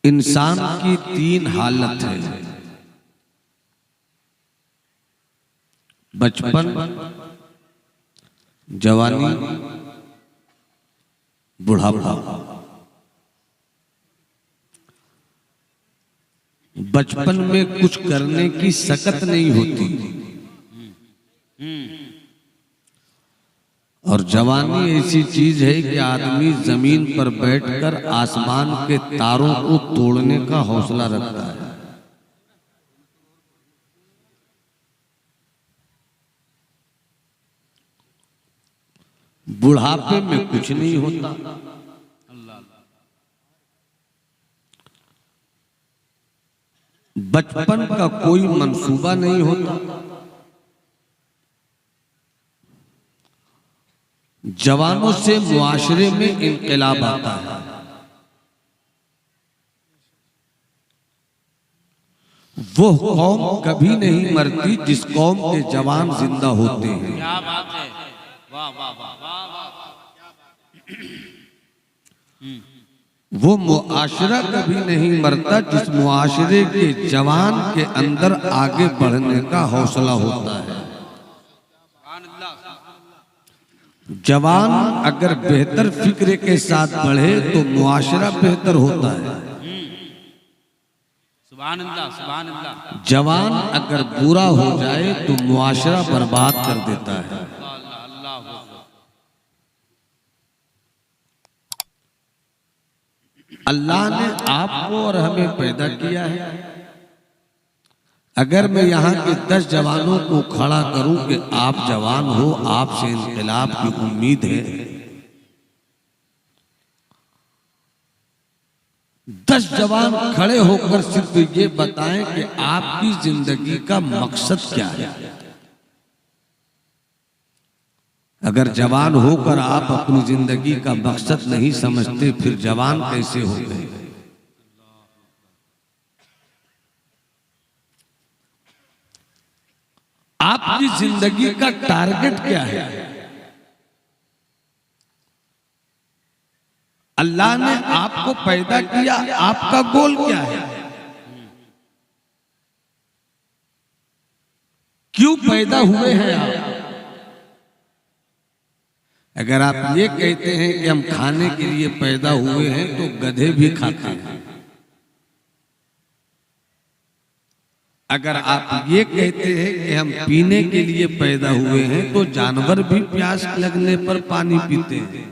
इंसान की तीन हालत है, बचपन, जवानी, बुढ़ापा। बचपन में कुछ करने की सकत नहीं होती और जवानी ऐसी चीज है कि आदमी जमीन पर बैठकर आसमान के तारों को तोड़ने का हौसला रखता है। बुढ़ापे में कुछ नहीं होता। बचपन का कोई मंसूबा नहीं होता। जवानों से मुआशरे में इनकलाब आता है। वो कौम कभी नहीं मरती जिस कौम के जवान जिंदा होते हैं। क्या बात है, वाह वाह वाह वाह। वो मुआशरा कभी नहीं मरता जिस मुआशरे के जवान के अंदर आगे बढ़ने का हौसला होता है। जवान अगर बेहतर फिक्र के साथ बढ़े तो मुआशरा बेहतर होता है। सुभान अल्लाह, सुभान अल्लाह। जवान अगर बुरा हो जाए तो मुआशरा बर्बाद कर देता है। अल्लाह ने आपको और हमें पैदा किया है। अगर मैं यहाँ के 10 जवानों को खड़ा करूं कि आप जवान हो, आपसे इनकलाब की उम्मीद है, 10 जवान खड़े होकर सिर्फ ये बताएं कि आपकी जिंदगी का मकसद क्या है। अगर जवान होकर आप अपनी जिंदगी का मकसद नहीं समझते, फिर जवान कैसे हो गए। आपकी जिंदगी का टारगेट क्या है। अल्लाह ने आपको पैदा किया, आपका गोल क्या है। क्यों पैदा हुए हैं आप। अगर आप ये कहते हैं कि हम खाने के लिए पैदा हुए हैं तो गधे भी खाते हैं। अगर आप ये कहते हैं कि हम पीने के लिए पैदा हुए हैं तो जानवर भी प्यास लगने पर पानी पीते हैं।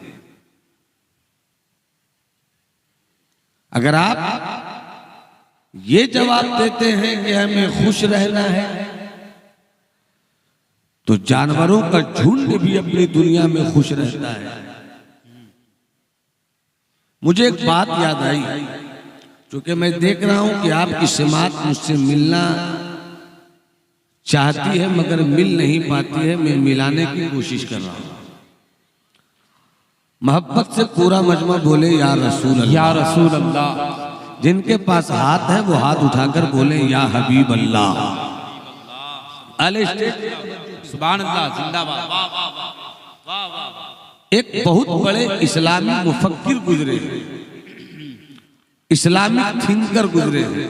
अगर आप ये जवाब देते हैं कि हमें खुश रहना है तो जानवरों का झुंड भी अपनी दुनिया में खुश रहता है। मुझे एक बात याद आई, क्योंकि मैं देख रहा हूं कि आपकी समात मुझसे मिलना चाहती है मगर मिल नहीं पाती है। मैं मिलाने की कोशिश कर रहा हूं। मोहब्बत से पूरा मजमा बोले या रसूल अल्लाह, या रसूल अल्लाह। जिनके पास हाथ है वो हाथ उठाकर बोले या हबीब अल्लाह। सुभान अल्लाह, जिंदाबाद। वाह वाह वाह वाह वाह। एक बहुत बड़े इस्लामी मुफक्किर गुजरे, इस्लामिक थिंकर गुजरे हैं।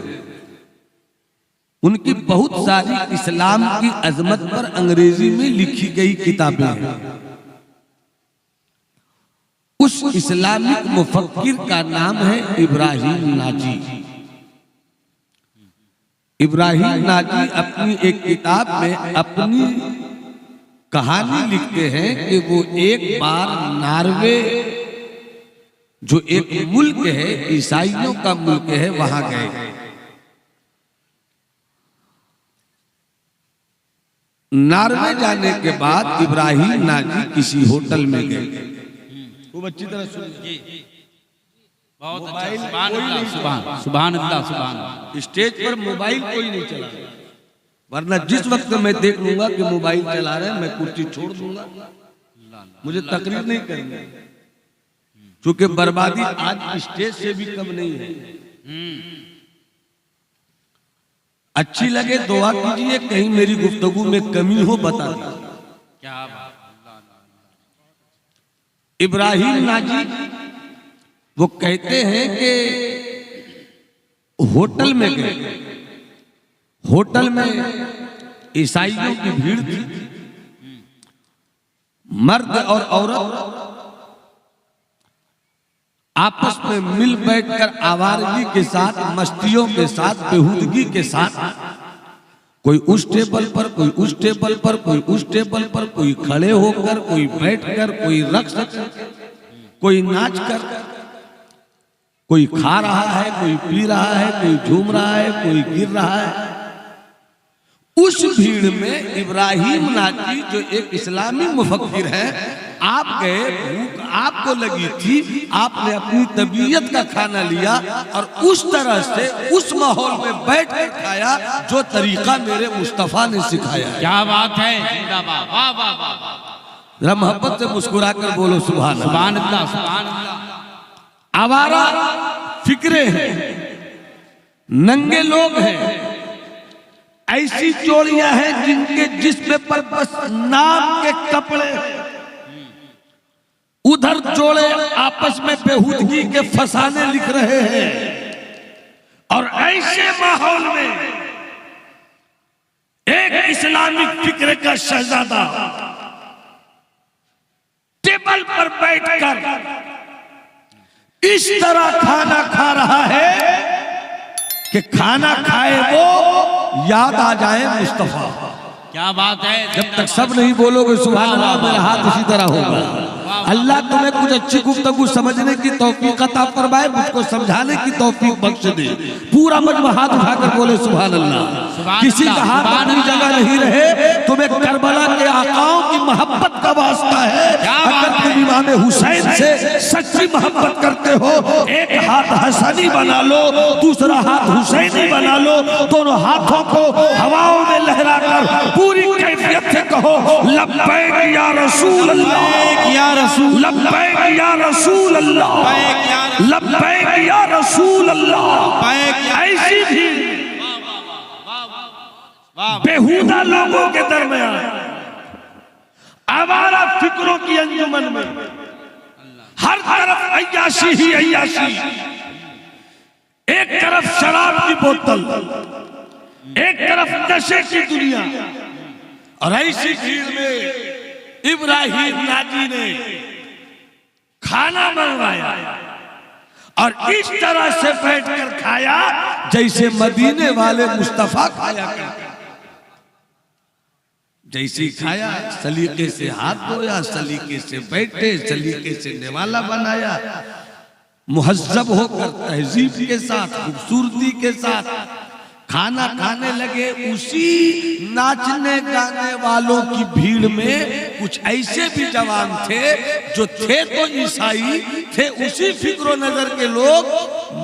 उनकी बहुत सारी इस्लाम की अजमत पर अंग्रेजी में लिखी गई किताबें हैं। उस इस्लामिक मुफक्किर का नाम है इब्राहिम नाजी। इब्राहिम नाजी अपनी एक किताब में अपनी कहानी लिखते हैं कि वो एक बार नॉर्वे, जो एक मुल्क है, ईसाइयों का मुल्क है, वहां गए। नॉर्वे जाने के बाद इब्राहिम नाजी किसी होटल में गए। खूब अच्छी तरह सुनिए। बहुत अच्छा। सुभान अल्लाह, सुभान सुभान अल्लाह, सुभान। स्टेज पर मोबाइल कोई नहीं चला, वरना जिस वक्त मैं देख लूंगा कि मोबाइल चला रहे हैं मैं कुर्सी छोड़ दूंगा, मुझे तकरीर नहीं करनी, क्योंकि बर्बादी आज स्टेज से भी कम नहीं है। अच्छी लगे दुआ कीजिए, कहीं मेरी गुफ्तगू में कमी हो बता दीजिए। क्या बात। इब्राहिम नाजी वो कहते हैं कि होटल में गए। होटल में ईसाइयों की भीड़ थी। मर्द और औरत आपस में मिल बैठकर आवारगी के साथ, मस्तियों के साथ, बेहूदगी के साथ, कोई उस टेबल पर, कोई उस टेबल पर, कोई उस टेबल पर, कोई खड़े होकर, कोई बैठकर, कोई रक्स कर, कोई नाच कर, कोई खा रहा है, कोई पी रहा है, कोई झूम रहा है, कोई गिर रहा है। उस भीड़ में इब्राहिम नाजी जो एक इस्लामी मुफक्किर है, आप गए, भूख आपको लगी थी, आपने अपनी तबीयत का खाना लिया और उस तरह से उस माहौल में बैठ कर खाया जो तरीका मेरे मुस्तफा ने सिखाया। क्या बात है, जिंदाबाद, वाह वाह वाह। जरा मोहब्बत से मुस्कुरा कर बोलो सुभान अल्लाह, सुभान अल्लाह, सुभान अल्लाह। आवारा फिक्रे हैं, नंगे लोग हैं, ऐसी चोरियां हैं जिनके जिस्म पर बस नाम के कपड़े, उधर जोड़े आपस में बेहूदगी के फसाने लिख रहे हैं। और ऐसे माहौल में एक इस्लामिक फिक्र का शहजादा टेबल पर बैठकर इस तरह खाना खा रहा है कि खाना खाए वो याद आ जाए मुस्तफा। क्या बात है। जब तक सब नहीं बोलोगे सुभान अल्लाह, मेरा हाथ इसी तरह होगा। अल्लाह तुम्हें कुछ अच्छी गुफ्तगू समझने की तौफीक अता फरमाए, मुझको समझाने की तौफीक बख्श दे। पूरा मजमा हाथ उठाकर बोले सुभान अल्लाह। किसी का हाथ अपनी जगह नहीं रहे। तुम्हें करबला के आकाओं की मोहब्बत का वास्ता है। अगर तुम इमाम हुसैन से सच्ची मोहब्बत करते हो, एक हाथ हसनी बना लो, दूसरा हाथ हुसैनी बना लो, दोनों हाथों को हवाओं में लहराकर पूरी कैफियत से कहो लब्बैक या रसूल अल्लाह, या रसूल, लब्बैक या रसूल अल्लाह, लब्बैक या रसूल अल्लाह। ऐसी भी बेहुदा लोगों के दरमियान, आवारा फिक्रों की अंजुमन में हर तरफ अय्याशी ही अय्याशी, एक तरफ शराब की बोतल, एक तरफ नशे की दुनिया। और ऐसी भीड़ में इब्राहिम नाजी ने खाना मंगवाया और इस तरह से बैठकर खाया जैसे मदीने वाले मुस्तफा खाया करते। जैसे खाया, सलीके से हाथ धोया, सलीके से बैठे, सलीके से निवाला बनाया, मुहज्जब होकर तहजीब के साथ, खूबसूरती के साथ खाना खाने लगे। उसी नाचने गाने वालों की भीड़ में कुछ ऐसे भी जवान थे जो थे तो ईसाई थे, उसी फिक्रो नजर के लोग,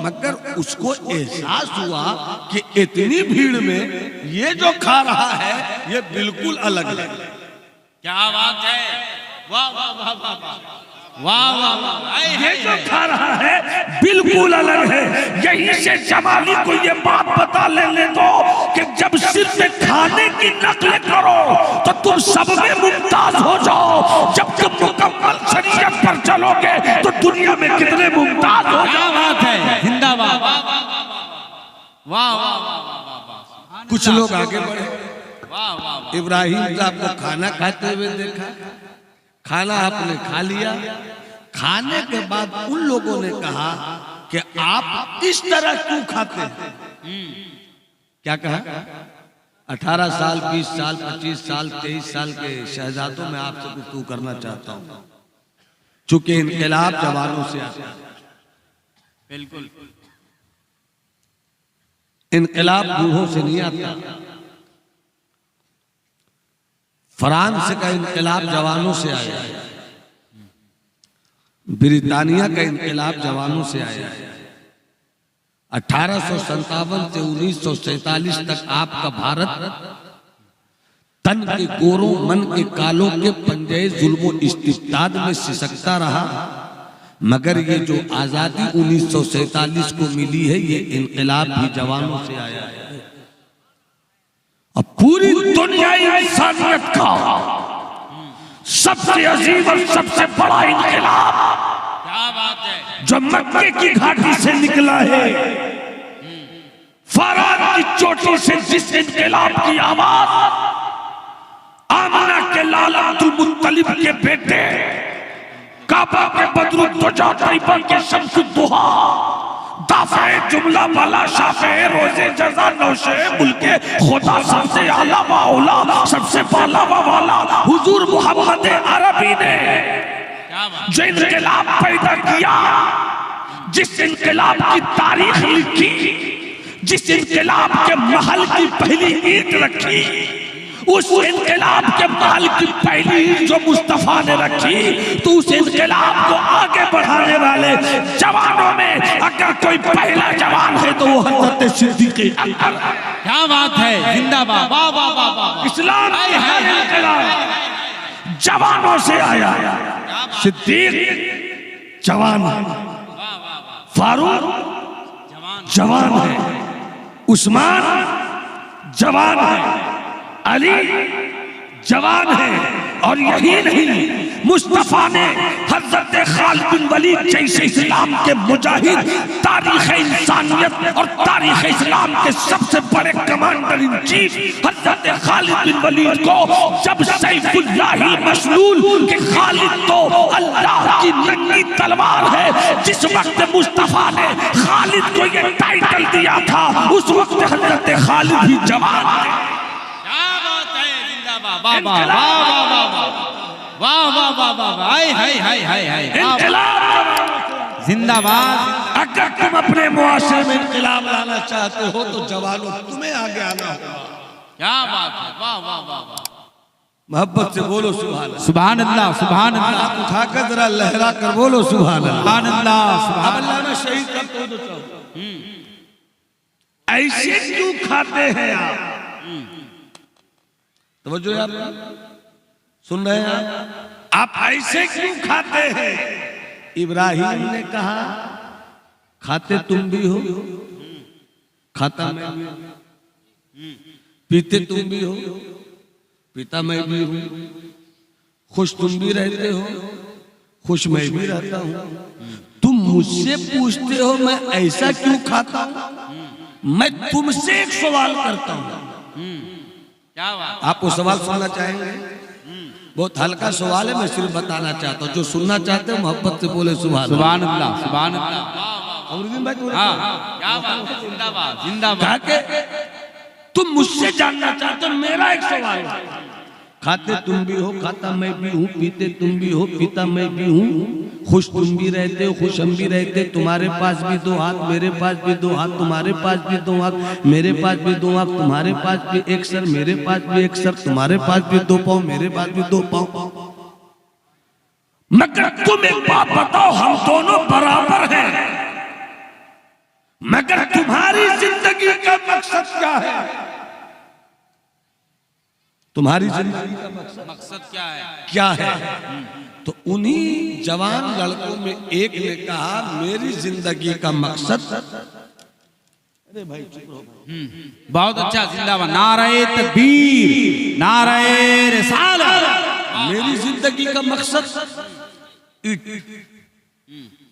मगर उसको एहसास हुआ कि इतनी भीड़ में ये जो खा रहा है ये बिल्कुल अलग है। क्या बात है, वाह वाह वाह वाह वाह वाह वाह वाह। ये जो खा रहा है बिल्कुल अलग है। यहीं से जमाली को ये बात बता लेने दो कि जब सिर्फ खाने की नकल करो तो तुम सब में मुमताज हो जाओ। जब तुम मुकम्मल शरीयत पर चलोगे तो दुनिया में कितने मुमताज हो। क्या बात है, जिंदाबाद, वाह वाह वाह वाह। कुछ लोग आगे बढ़े, वाह वाह। इब्राहिम साहब को खाना खाते हुए देखा, खाना आपने खा लिया। खाने के बाद उन लोगों ने कहा कि आप इस तरह क्यों खाते हैं? क्या कहा? 18 साल, 20 साल, 25 साल, 23 साल के शहजादों में आपसे गुफ्तगू करना चाहता हूं, चूंकि इनकलाब जवानों से आता है। बिल्कुल, इनकलाब बूढ़ों से नहीं आता। फ्रांस का इनकलाब जवानों से आया है, ब्रिटानिया का इनकलाब जवानों से आया है। 1857 से 1947 तक आपका भारत तन के गोरों मन के कालों के पंजे जुल्म इस्तिब्दाद में सिसकता रहा, मगर ये जो आजादी 1947 को मिली है ये इनकलाब भी जवानों से आया है। अब पूरी दुनिया इंसानियत का सबसे अजीम और सबसे बड़ा इनकलाब क्या बात है, जो मक्के की घाटी से निकला है चोटी से जिस इनकलाब की आवाज आमना के लाल अब्दुल मुत्तलिब के बेटे काबा के बदरुद्दोजा तैयबा के शम्सुद्दुहा दाफे जुमला वाला शाफे रोजे जजा नौशे मुल्के खुदा सबसे आला व औला सबसे बाला व वाला हुजूर मोहम्मद अरबी ने जो इनकलाब पैदा किया, जिस इनकलाब की तारीख लिखी, जिस इनकलाब के महल की पहली ईंट रखी, उस इनकलाब के महल की पहली ईंट जो मुस्तफा ने रखी, तो उस इनकलाब को आगे बढ़ाने वाले जवानों में अगर कोई पहला जवान है तो वो हज़रत सिद्दीक़ अकबर। क्या बात है, जिंदाबाद, वाह वाह वाह वाह। इस्लाम का इनकलाब जवानों से आया। सिद्दीक जवान है, फारूक जवान है, उस्मान जवान है, अली जवान है, और यही नहीं मुस्तफा ने हजरत खालिद बिन वलीद जैसे इस्लाम के मुजाहिद, तारीख इंसानियत और तारीख इस्लाम के सबसे बड़े कमांडर इन चीफ हजरत खालिद बिन वलीद को जब सैफुल्लाही मसलूल के खालिद तो अल्लाह की नंगी तलवार है, जिस वक्त मुस्तफा ने खालिद को ये टाइटल दिया था, उस वक्त हजरत खालिद ही जवान थे। वाह वाह वाह वाह वाह वाह वाह वाह, हाय हाय हाय हाय हाय, जिंदाबाद। अगर तुम अपने मुआशरे में इनकलाब लाना चाहते हो तो जवानों तुम्हें आगे आना होगा। क्या बात है, वाह वाह वाह वाह। मोहब्बत से बोलो सुभान अल्लाह, सुभान अल्लाह, सुभान अल्लाह, हाथ उठाकर जरा लहरा कर बोलो सुभान अल्लाह, सुभान अल्लाह, सुभान अल्लाह ने शहीद कर दो। ऐसे क्यों खाते हैं आप? तवज्जो आप सुन रहे हैं, आप ऐसे क्यों खाते हैं? इब्राहिम ने कहा खाते तुम भी हो, खाता मैं भी हूं, पीते तुम भी हो, पीता मैं भी हूं, खुश तुम भी रहते हो, खुश मैं भी रहता हूं। तुम मुझसे पूछते हो मैं ऐसा क्यों खाता हूं, मैं तुमसे एक सवाल करता हूं। क्या बात। आप वो सवाल सुनना चाहेंगे? बहुत हल्का सवाल है, मैं सिर्फ बताना चाहता हूँ। जो सुनना चाहते हो मोहब्बत से बोले सुभान सुभान अल्लाह, सुभान अल्लाह। हाँ, क्या बात है, जिंदाबाद जिंदाबाद। कहा के तुम मुझसे जानना चाहते हो, मेरा एक सवाल है। खाते तुम भी हो, खाता मैं भी हूँ, पीते तुम भी हो, पीता मैं भी हूँ, खुश तुम भी रहते हो, खुश हम भी रहते। तुम्हारे पास भी दो हाथ, मेरे पास भी दो हाथ, तुम्हारे पास भी दो हाथ, मेरे पास भी दो हाथ, तुम्हारे पास भी एक सर, मेरे पास भी एक सर, तुम्हारे पास भी दो पाँव, मेरे पास भी दो पाँव। मगर तुम एक बात बताओ, हम दोनों बराबर हैं, मगर तुम्हारी जिंदगी का मकसद क्या है? तुम्हारी जिंदगी का मकसद क्या है? तो उन्हीं जवान लड़कों में एक ने कहा मेरी जिंदगी का मकसद, अरे भाई बहुत अच्छा, जिंदाबाद, नारे तकबीर, नारे रिसालत। मेरी जिंदगी का मकसद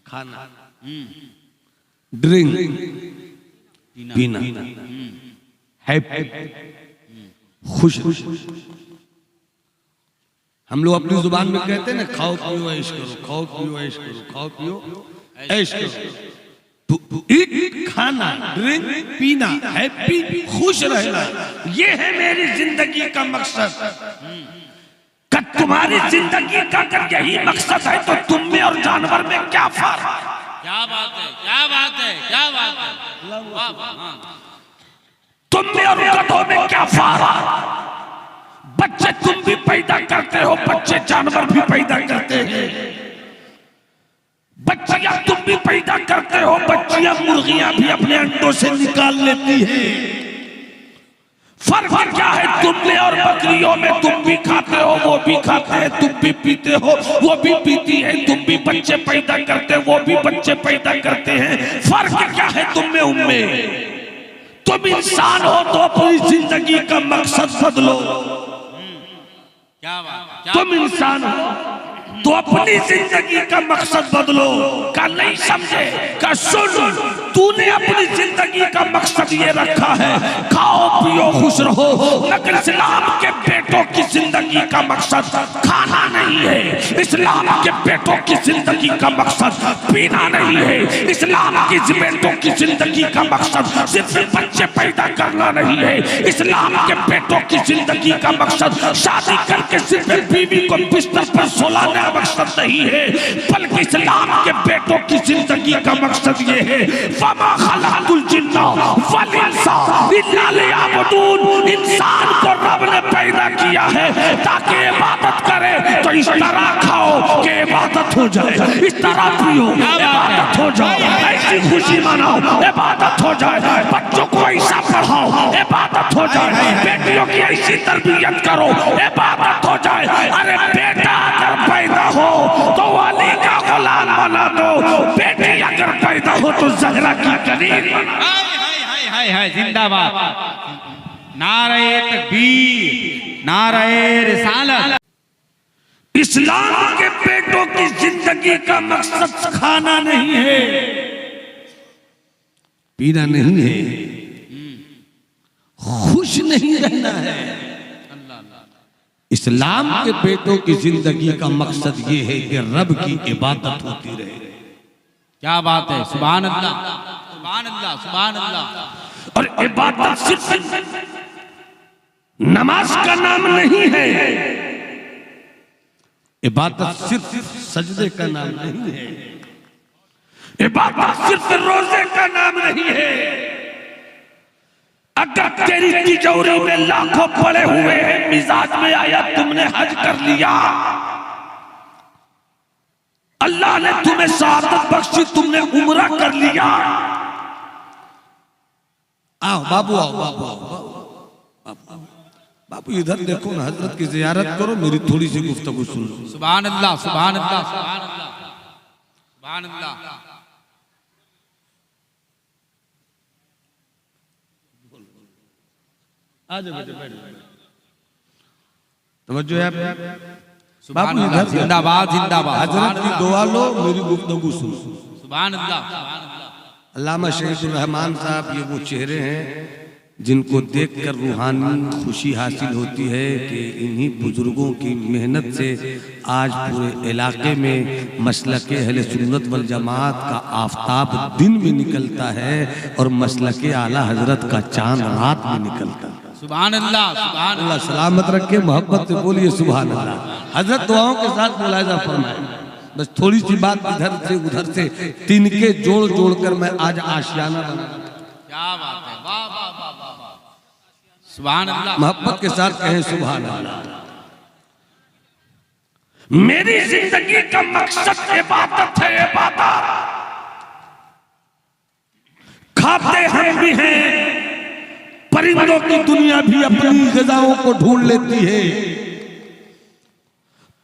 खाना, ड्रिंक, पीना, हैप्पी, खुश। हम लोग अपनी जुबान में कहते हैं ना, खाओ पियो ऐश करो, खाओ पियो ऐश करो, खाओ पियो ऐश करो। तो ईट, खाना, ड्रिंक, पीना, हैप्पी, खुश रहना, ये है मेरी जिंदगी का मकसद। क्या तुम्हारी जिंदगी का अगर यही मकसद है तो तुम में और जानवर में क्या फर्क है? क्या बात है, क्या बात है, क्या बात है, वाह वाह। तुम में और गधों में क्या फर्क? बच्चे तुम भी पैदा करते हो, बच्चे जानवर भी पैदा करते हैं, बच्चियां तुम भी पैदा करते हो, बच्चियां मुर्गियां भी अपने अंडों से निकाल लेती हैं। फर्क क्या है तुम में और बकरियों में? तुम भी खाते हो, वो भी खाते हैं, तुम भी पीते हो, वो भी पीती है, तुम भी बच्चे पैदा करते हो, वो भी बच्चे पैदा करते हैं। फर्क क्या है तुम में उनमें? तुम इंसान हो तो अपनी जिंदगी का मकसद बदलो। क्या बात, तुम इंसान हो तो अपनी जिंदगी का मकसद बदलो। का नहीं समझे? का सुन, तूने अपनी जिंदगी का मकसद ये रखा है खाओ पियो खुश रहो, मगर इस्लाम के बेटों की जिंदगी का मकसद खाना नहीं है, इस्लाम के बेटों की जिंदगी का मकसद पीना नहीं है, इस्लाम की बेटों की जिंदगी का मकसद सिर्फ बच्चे पैदा करना नहीं है, इस्लाम के बेटों की जिंदगी का मकसद शादी करके सिर्फ बीवी को बिस्तर पर सुलाना मकसद नहीं है, बल्कि इस्लाम के बेटों की जिंदगी का मकसद ये है वमा खलक़तुल जिन्ना वल इंसा इल्ला लियअबुदून। इंसान को रब ने पैदा किया है ताकि इबादत करे, तो इस तरह खाओ कि इबादत हो जाए, इस तरह पियो इबादत हो जाए, ऐसी खुशी मनाओ इबादत हो जाए, बच्चों को ऐसा पढ़ाओ इबादत हो जाए, बेटियों की ऐसी तरबियत करो इबादत हो जाए। अरे बेटा अगर पैदा हो तो वाली का गुलाम बना दो, बेटी अगर पैदा हो तो ज़हरा की करीब बना। हाय हाय जिंदाबाद, नारे तकबीर, नारे रिसालत। इस्लाम के बेटों की जिंदगी का मकसद खाना नहीं है, पीना नहीं है, खुश नहीं रहना है। इस्लाम के बेटों की जिंदगी का मकसद ये है कि रब की इबादत होती रहे। क्या बात है, सुभान अल्लाह, सुभान अल्लाह, सुभान अल्लाह। और इबादत सिर्फ नमाज का नाम नहीं है, इबादत सिर्फ सजदे का नाम नहीं है, इबादत सिर्फ रोजे का नाम नहीं है। अगर तेरी तिजोरी में लाखों पड़े हुए हैं, मिजाज में आया तुमने हज कर लिया, अल्लाह ने तुम्हें शहादत बख्शी, तुमने उम्रा कर लिया, आओ बाबू, आओ बाबू, आओ बाबू, इधर देखो ना, हजरत की जियारत करो, मेरी थोड़ी सी गुफ्तगू सुन लो। सुभान अल्लाह, सुभान अल्लाह, सुभान अल्लाह, सुभान अल्लाह। आ जाओ बेटे, बैठ जाओ, तवज्जो है सुभान बाबू, अल्लाह, इधर जिंदाबाद जिंदाबाद, हजरत की दुआ लो, मेरी गुफ्तगू सुनो। सुभान अल्लाह, सुभान अल्लाह। अल्लामा शहीदुर रहमान साहब ये वो चेहरे हैं जिनको देखकर रूहानी खुशी हासिल होती है कि इन्हीं बुजुर्गों की मेहनत से आज पूरे इलाके में मसलके अहले सुन्नत वल जमात का आफताब दिन में निकलता है और मसलके आला हजरत का चांद रात में निकलता है। सुभान अल्लाह, सुभान अल्लाह सलामत रखे, मोहब्बत से बोलिए सुभान अल्लाह। हजरत दुआओं के साथ मुलाहिजा फरमाए। बस थोड़ी सी बात इधर से उधर से तिनके जोड़ जोड़ कर मैं आज आशियाना बना। क्या बात है, वाह वाह वाह वाह वाह, सुभान अल्लाह। मोहब्बत के साथ कहें सुभान अल्लाह। मेरी जिंदगी का मकसद इबादत है, इबादत। खाते हम भी हैं, परिंदों की दुनिया भी अपनी ग़िज़ाओं को ढूंढ लेती है,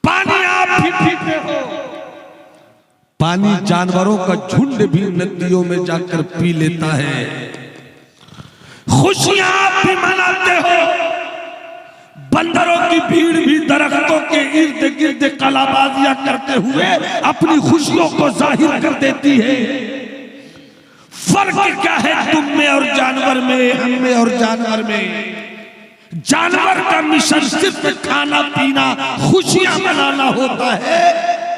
पानी आप भी पीते हो, पानी जानवरों का झुंड भी नदियों में जाकर पी लेता है, खुशियां आप भी मनाते हो, बंदरों की भीड़ भी दरख्तों के इर्द गिर्द कलाबाजियां करते हुए अपनी खुशियों को जाहिर कर देती है। फर्क क्या है तुम में और जानवर में, हम में और जानवर में? जानवर का मिशन सिर्फ खाना पीना खुशियां मनाना होता है,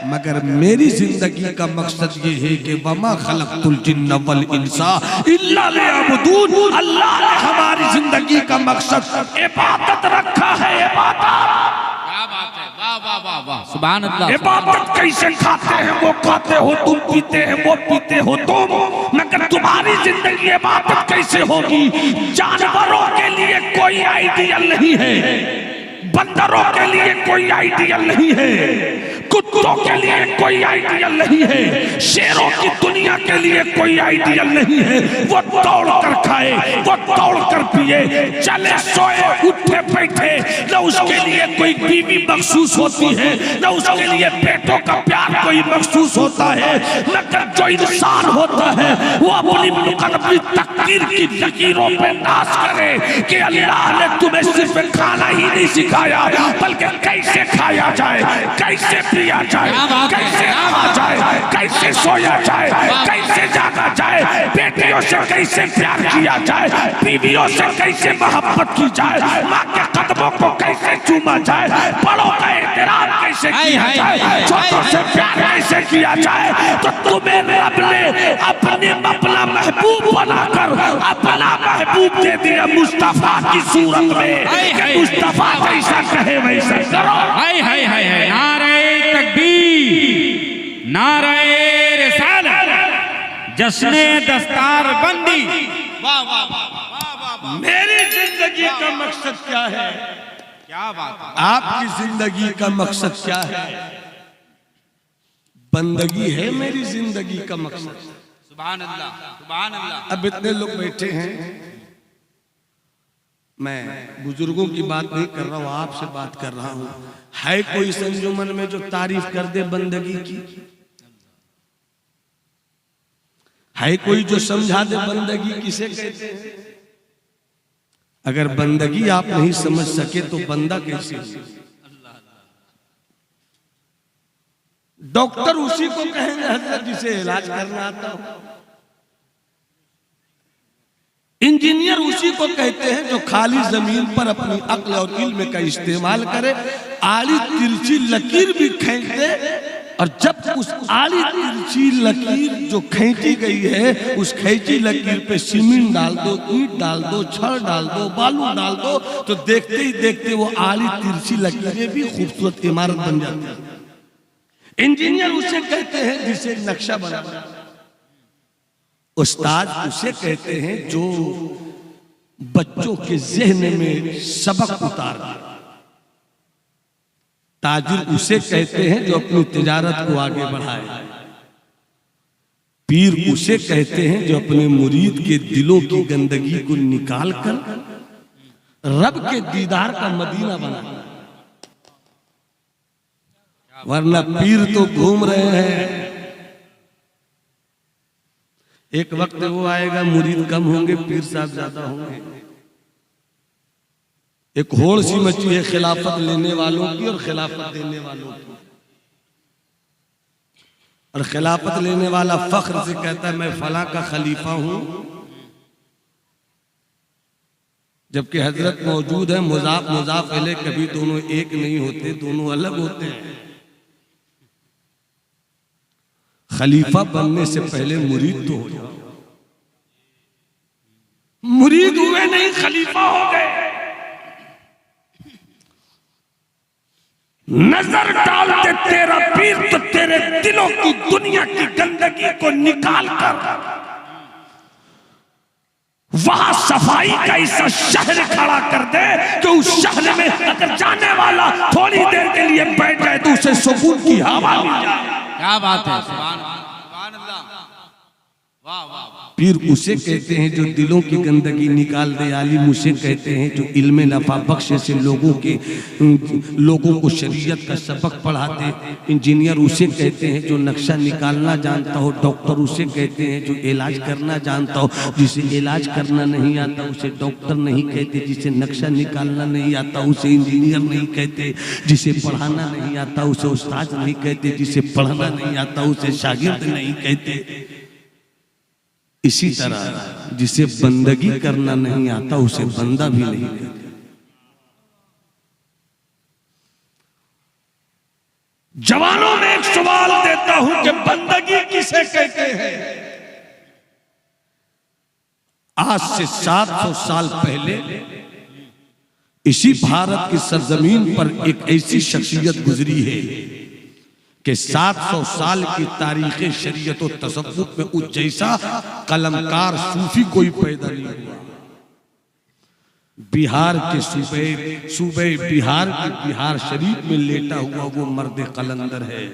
मगर मेरी जिंदगी का मकसद ये है कि वमा खलक़तुल जिन्ना वल इंसा इल्ला लियअबुदून। अल्लाह ने हमारी जिंदगी का मकसद इबादत रखा है, इबादत। क्या बात है, वाह वाह वाह वाह, सुभान अल्लाह। इबादत कैसे खाते हैं वो खाते हो, तुम पीते हैं वो पीते हो तुम, मगर तुम्हारी जिंदगी इबादत कैसे होगी? जानवरों के लिए कोई आइडियल नहीं है, बंदरों के लिए कोई आइडियल नहीं है, कुत्तों के लिए कोई आइडियल नहीं है, शेरों की दुनिया के लिए कोई आइडियल नहीं है। वो दौड़ कर उठाए, वो दौड़ कर पिए, चले सोए उठे बैठे, न उसके लिए कोई बीवी मखसूस होती है, न उसके लिए बेटों का प्यार कोई मखसूस होता है, न जो इंसान होता है वो अपनी मुकद्दरी तकदीर की लकीरों पे नाश करे कि अल्लाह ने तुम्हें सिर्फ खाना ही नहीं सिखाया बल्कि कैसे खाया जाए, कैसे पिया जाए, कैसे खा जाए, कैसे सोया जाए, कैसे जागा जाए, बेटियों से कैसे प्यार किया जाए, बीवियों से कैसे मोहब्बत की जाए, माँ के कदमों को कैसे चूमा जाए, बड़ों का एहतराम कैसे किया जाए, छोटों से प्यार कैसे किया जाए। तो तुम्हें रब ने अपना महबूब बनाकर अपना महबूब दे दिया मुस्तफा की सूरत में कि मुस्तफा जैसा कहे वैसा करो। हाय हाय हाय हाय, नारे तकबीर, नारे रिसालत, जश्ने दस्तार बंदी। वाह वाह वाह, मेरी जिंदगी का मकसद क्या है? क्या बात है। आपकी जिंदगी का मकसद क्या है? बंदगी है मेरी जिंदगी का मकसद। सुभान अल्लाह, सुभान अल्लाह। अब इतने लोग बैठे हैं, मैं बुजुर्गों की बात नहीं कर रहा हूं, आपसे बात कर रहा हूं। है कोई संजुमन में जो तारीफ कर दे बंदगी की? है कोई जो समझा दे बंदगी किसे कहते हैं? अगर बंदगी आप नहीं समझ सके तो बंदा कैसे? डॉक्टर उसी को कहेंगे हजरत जिसे इलाज करना आता हो। इंजीनियर उसी को कहते हैं जो खाली जमीन पर अपनी अक्ल और इल्म का इस्तेमाल करे, आड़ी तिरछी लकीर भी खींच दे, और जब उस आड़ी तिरछी लकीर जो खींची गई है उस खींची लकीर पे सीमेंट डाल दो, ईंट डाल दो, छड़ डाल दो, बालू डाल दो, तो देखते ही देखते वो आड़ी तिरछी लकीरें भी खूबसूरत इमारत बन जाती है। इंजीनियर उसे कहते हैं जिसे नक्शा बना, उस्ताद उसे कहते हैं जो बच्चों के ज़हन में सबक उतार, ताजिर उसे कहते हैं जो अपनी तिजारत को आगे बढ़ाए, पीर उसे कहते हैं जो अपने मुरीद के दिलों की गंदगी को निकाल कर रब के दीदार का मदीना बनाए। वरना पीर तो घूम रहे हैं, एक वक्त वो आएगा मुरीद कम होंगे, पीर साहब ज्यादा होंगे। एक होड़ सी मची है खिलाफत लेने वालों की और खिलाफत देने वालों की, और खिलाफत लेने वाला फख्र से कहता है मैं फला का खलीफा हूं, जबकि हजरत मौजूद है मुजाफ मुजाफ इले, कभी दोनों एक नहीं होते, दोनों अलग होते हैं। खलीफा बनने से पहले मुरीद तो हो जाओ, मुरीद हुए नहीं खलीफा हो गए। नजर डालते तेरा पीर तो तेरे दिलों की दुनिया की गंदगी को निकाल कर वहां सफाई का ऐसा शहर खड़ा कर दे कि उस शहर में अगर जाने वाला थोड़ी देर के लिए बैठ जाए तो उसे सुकून की हवा मिल जाए। क्या बात है, सुभान अल्लाह, वाह वाह। पीर उसे कहते हैं जो दिलों की गंदगी निकाल दे, आलिम उसे कहते हैं जो इल्म नफा बख्श से लोगों को शरीयत का सबक पढ़ाते, इंजीनियर उसे कहते हैं जो नक्शा निकालना जानता हो, डॉक्टर उसे कहते हैं जो इलाज करना जानता हो, जिसे इलाज करना नहीं आता उसे डॉक्टर नहीं कहते, जिसे नक्शा निकालना नहीं आता उसे इंजीनियर नहीं कहते, जिसे पढ़ाना नहीं आता उसे उस्ताद नहीं कहते, जिसे पढ़ना नहीं आता उसे शागिर्द नहीं कहते। इसी तरह जिसे बंदगी करना नहीं आता उसे बंदा भी नहीं कहते। जवानों में एक सवाल देता हूं कि बंदगी किसे कहते हैं? आज से 700 साल पहले इसी भारत की सरजमीन पर एक ऐसी शख्सियत गुजरी है कि 700 साल की तारीख शरीयत और तसव्वुफ में उस जैसा कलमकार सूफी कोई पैदा नहीं हुआ। बिहार के सूबे बिहार के बिहार शरीफ में लेटा हुआ वो मर्द कलंदर है,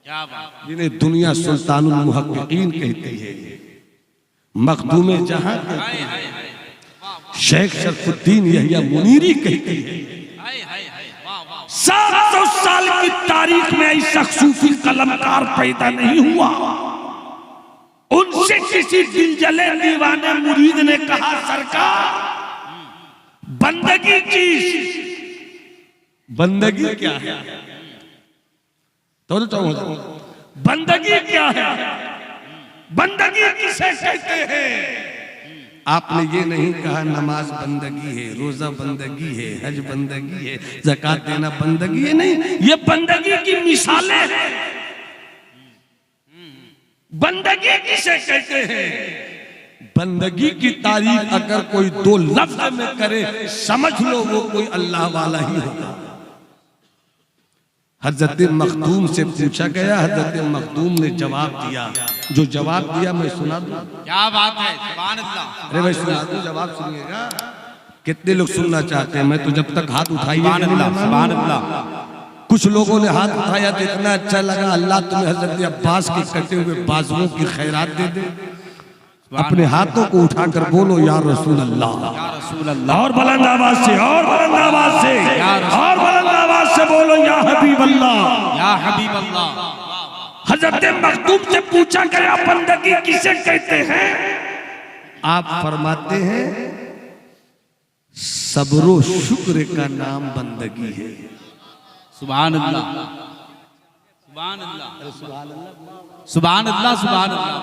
क्या बात। जिन्हें दुनिया सुल्तानुल मुहक्किकीन कहती है। मखदूम जहां शेख शरफुद्दीन यहिया मुनीरी कहती है 700 साल की तारीख में ऐसा सूफी कलमकार पैदा नहीं हुआ। उनसे किसी दिलजले दीवाने मुरीद ने कहा सरकार बंदगी की बंदगी क्या है? तो बंदगी क्या है? बंदगी किसे कहते हैं? आपने ये नहीं कहा नमाज बंदगी है, रोजा बंदगी है, हज बंदगी है, ज़कात देना बंदगी है। नहीं, ये बंदगी की मिसालें हैं। बंदगी किसे कहते हैं? बंदगी की तारीफ अगर कोई दो लफ्ज में करे समझ लो वो कोई अल्लाह वाला ही होगा। हजरत मखदूम से पूछा गया, हजरत मखदूम ने जवाब दिया। जो जवाब दिया मैं सुना दूं? क्या बात है, सुभान अल्लाह। अरे भाई सुना दूं, जवाब सुनिएगा। कितने लोग सुनना चाहते हैं? मैं तो जब तक हाथ उठाइए सुभान अल्लाह, सुभान अल्लाह। कुछ लोगों ने हाथ उठाया तो इतना अच्छा लगा। अल्लाह तुम्हें हजरत अब्बास के कटे हुए बाजुओं की खैरात दे दे। अपने हाथों को उठाकर बोलो या रसूल अल्लाह, या रसूल अल्लाह। और बुलंद आवाज से, और बुलंद आवाज से, और बुलंद आवाज से बोलो या हबीब अल्लाह, या हबीब अल्लाह। हजरत मखदूम से पूछा गया बंदगी किसे कहते हैं? आप फरमाते हैं सब्रो शुक्र का नाम बंदगी है। सुभान अल्लाह, सुभान अल्लाह, सुभान अल्लाह, सुभान अल्लाह।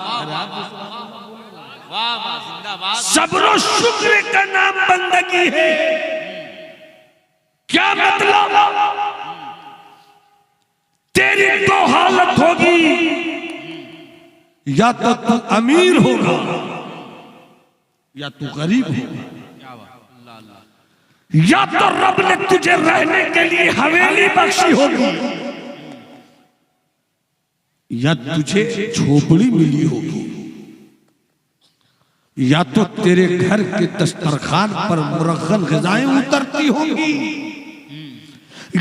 वाह वाह, जिंदाबाद। सब्र शुक्र का नाम बंदगी है। क्या मतलब? तेरी दो हालत होगी, या तो तू अमीर होगा या तू गरीब होगा, या तो रब ने तुझे रहने के लिए हवेली बख्शी होगी, या तुझे झोपड़ी मिली होगी, या तो तेरे घर के दस्तरखान पर मुरग़्ग़न ग़िज़ाएं उतरती होंगी,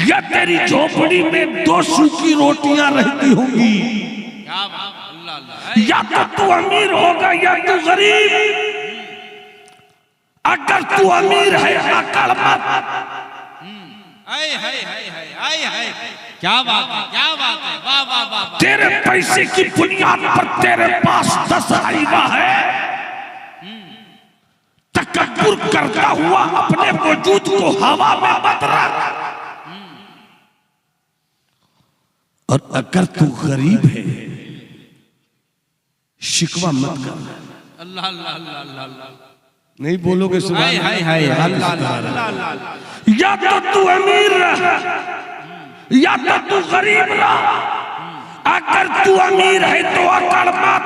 या तेरी झोपड़ी में 2 सूखी रोटियां रहती होंगी। क्या बात, अल्लाह अल्लाह। या तो तू अमीर होगा या तू गरीब। अगर तू अमीर है अकड़ मत। हाय हाय हाय हाय हाय हाय, क्या बात है, क्या बात है, वाह वाह वाह। तेरे पैसे की बुनियाद पर तेरे पास 10 आइबा है, तकब्बुर करता हुआ अपने वजूद को हवा में मत रख। और अगर तू गरीब है शिकवा मत कर। अल्लाह अल्लाह अल्लाह अल्लाह। नहीं बोलोगे सुभान हाय हाय हाय, अल्लाह अल्लाह अल्लाह। या तो तू अमीर रह या तो तू गरीब रह। अगर तू अमीर है तो अकड़ मत।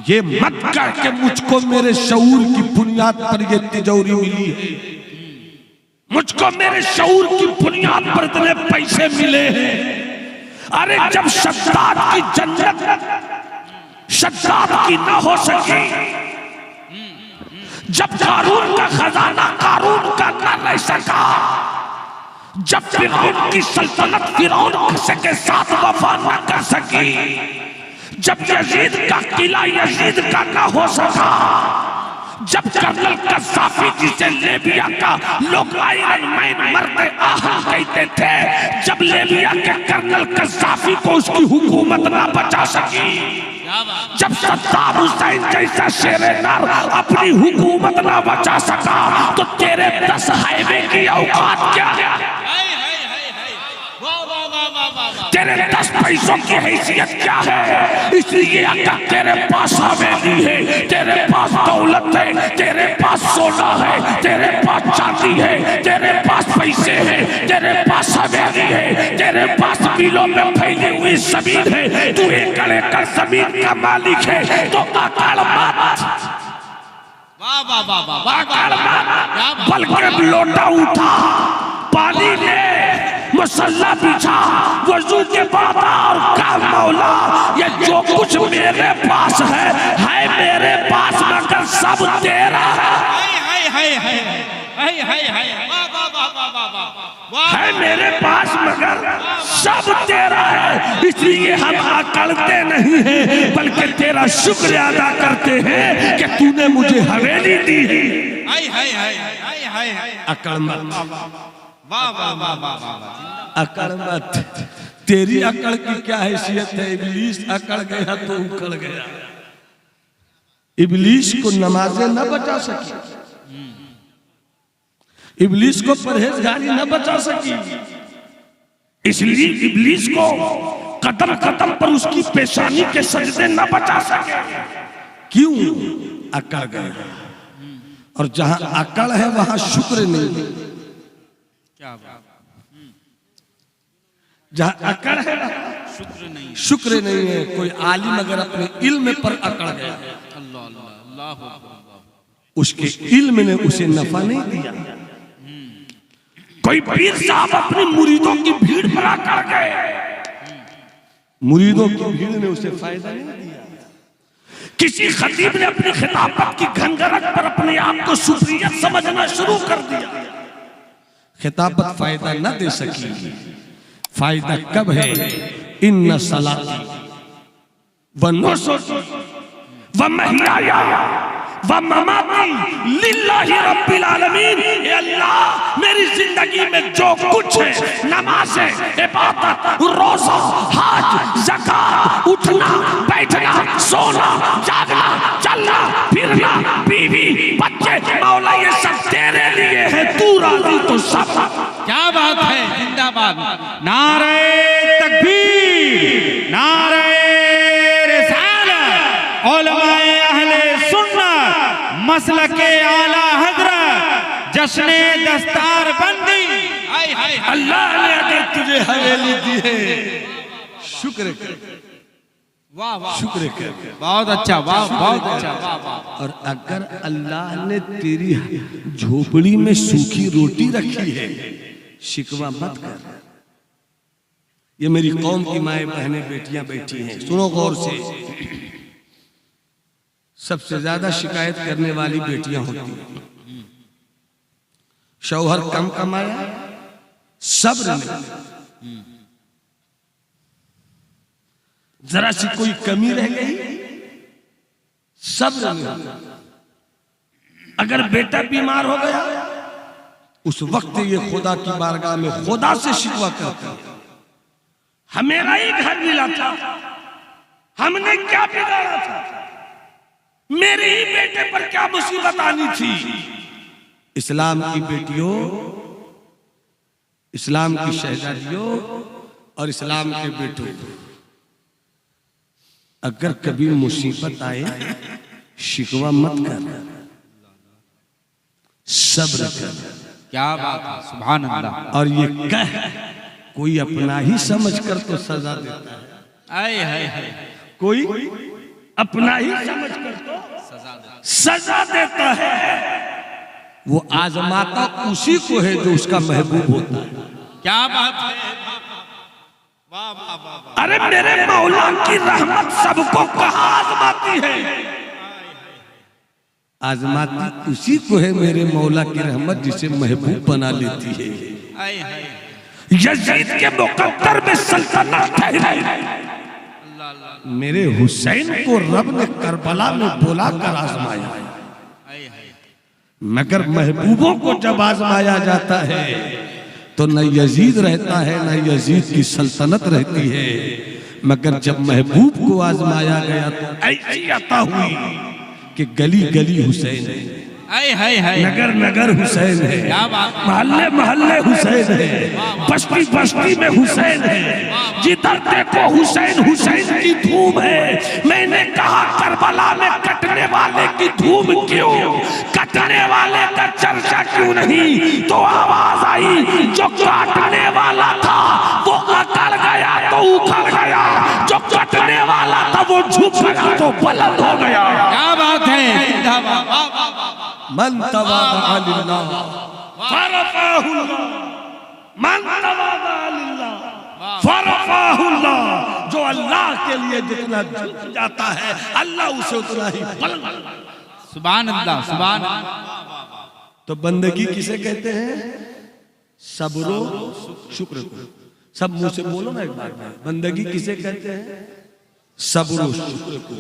ये मत कर के मुझको मेरे शऊर की बुनियाद पर ये तिजोरी मिली है, मुझको मेरे शऊर की बुनियाद पर इतने पैसे मिले हैं। अरे जब शद्दाद की जन्नत शद्दाद की न हो सकी, जब कारून का खजाना कारून का न रह सका, जब फिरौन की सल्तनत फिरौन के साथ वफा न कर सकी, जब यजीद का किला यजीद का न हो सका, जब कर्नल कज़्ज़ाफ़ी जिसे लीबिया का लोग आयरन मैन मर्द आहम कहते थे, जब लीबिया के कर्नल कज़्ज़ाफ़ी को उसकी हुकूमत न बचा सकी, जब सद्दाम हुसैन जैसा शेरे नर अपनी हुकूमत न बचा सका, तो तेरे 10 हाईवे की औकात क्या है? तेरे 10 पैसों की हैसियत क्या है? इसलिए अगर तेरे पास हवेली है, तेरे पास दौलत है, तेरे पास सोना है, तेरे पास चांदी है, तेरे पास पैसे हैं, तेरे पास हवेली है, तेरे पास मिलों में फैली हुई जमीन है, तू एकड़ एकड़ जमीन का मालिक है, तो अकड़ मत। वाह वाह वाह वाह, अकड़ मत, बल्कि लोटा उठा, पानी ले, मुसल्ला बिछा, वजू के बाद और का मौला, ये जो कुछ मेरे पास है मेरे पास, मगर सब तेरा है। हाय हाय हाय हाय हाय हाय, वाह वाह है मेरे पास मगर सब तेरा है, इसलिए हम अकड़ते नहीं हैं बल्कि तेरा शुक्र अदा करते हैं कि तूने मुझे हवेली दी है। अकड़ मत, अकड़ मत। तेरी अकड़ की क्या हैसियत है? इब्लीस अकड़ गया तो उकड़ गया। इब्लीस को नमाजें न बचा सकी, इब्लीस को परहेजगारी न बचा सकी, इसलिए इब्लीस को कदम कदम पर उसकी पेशानी के सजदे न बचा सके। क्यों? अकड़ गया। और जहां अकड़ है वहां शुक्र नहीं। क्या बात? जहां अकड़ है शुक्र नहीं, शुक्र नहीं है। कोई आलिम अगर अपने इल्म पर अकड़ गया, अल्लाह अल्लाह अल्लाह, उसके इल्म ने उसे नफा नहीं दिया। कोई पीर साहब अपने मुरीदों की भीड़ पर अकड़ गए, मुरीदों की भीड़ ने उसे फायदा नहीं दिया। किसी खतीब ने अपनी खिताबत की घनघरट पर अपने आप को सुफियत समझना शुरू कर दिया, खिताबत फायदा न दे सकी। फायदा कब है? इन्ना सलाती व नुसुकी व महयाया व ममाती लिल्लाहि रब्बिल आलमीन। ए अल्लाह, मेरी जिंदगी में जो कुछ है, नमाज, इबादत, रोजा, हज, ज़कात, उठना बैठना, सोना जागना, चलना फिरना, बीवी बच्चे, मौला ये सब तेरे लिए है, तू राजी तो सब। क्या बात है? जिंदाबाद। नारे तकबीर, नारे रिसालत, उलमाए अहले सुन्नत, मसलके आला हजरत, जश्ने दस्तार बंदी। अल्लाह ने अगर तुझे हवेली दी है, शुक्र कर। वाह वाह, शुक्र कर। बहुत अच्छा, वाह बहुत अच्छा, वाह वाह। और अगर अल्लाह ने तेरी झोपड़ी में सूखी रोटी रखी है, शिकवा मत कर। ये मेरी कौम की माए बहनें बेटियां बैठी हैं, सुनो गौर से। सबसे ज्यादा शिकायत करने वाली बेटियां होती हैं। शौहर कम कमाया, सब्र नहीं, जरा सी कोई कमी रह गई, सब्र नहीं। अगर बेटा बीमार हो गया, उस वक्त ये खुदा की बारगाह में खुदा से शिकवा करता है, हमें ही घर मिला था, हमने क्या बिगाड़ा था, मेरे ही बेटे पर क्या मुसीबत आनी थी। इस्लाम की बेटियों, इस्लाम की शहजादियों और इस्लाम के बेटों, अगर कभी मुसीबत आए, शिकवा मत कर, सब्र कर। क्या बात है, सुभान अल्लाह। और ये कह, कोई अपना ही समझकर तो सजा देता है। आए हाय हाय, कोई अपना ही समझकर तो सजा देता है। वो आजमाता उसी को है जो उसका महबूब होता है। क्या बात है, वाह वाह वाह। अरे मेरे मौला की रहमत सबको कहाँ आजमाती है? आजमाती उसी को है मेरे मौला की रहमत, जिसे महबूब बना लेती है। आए हाय, यजीद के मुकद्दर में सल्तनत ठहरी, मेरे हुसैन को रब ने करबला में बुलाकर आजमाया। मगर महबूबों को जब आजमाया जाता है तो न यजीद रहता है, न यजीद की सल्तनत रहती है। मगर जब महबूब को आजमाया गया तो ऐसी अता हुई कि गली गली हुसैन है, नगर नगर हुसैन है, महल्ले महल्ले हुसैन है, बस्ती बस्ती में हुसैन है। जिधर देखो हुसैन हुसैन की धूम है। मैंने कहा करबला में कटने वाले की धूम क्यों, कटने वाले का चर्चा क्यों नहीं? तो आवाज आई, जो काटने वाला था वो अकड़ गया तो उखड़ गया, जो कटने वाला था वो झुक गया तो बुलंद हो गया। क्या बात है, मन तवादा लिल्लाह फरफाहुल्लाह, मन तवादा लिल्लाह फरफाहुल्लाह। जो अल्लाह के लिए जितना झुक जाता है, अल्लाह उसे उतना ही बुलंद। सुभान अल्लाह, सुभान अल्लाह। तो बंदगी किसे कहते हैं? सब्रो शुक्र को। सब मुंह से बोलो ना एक बार में, बंदगी किसे कहते हैं? सब्रो शुक्र को।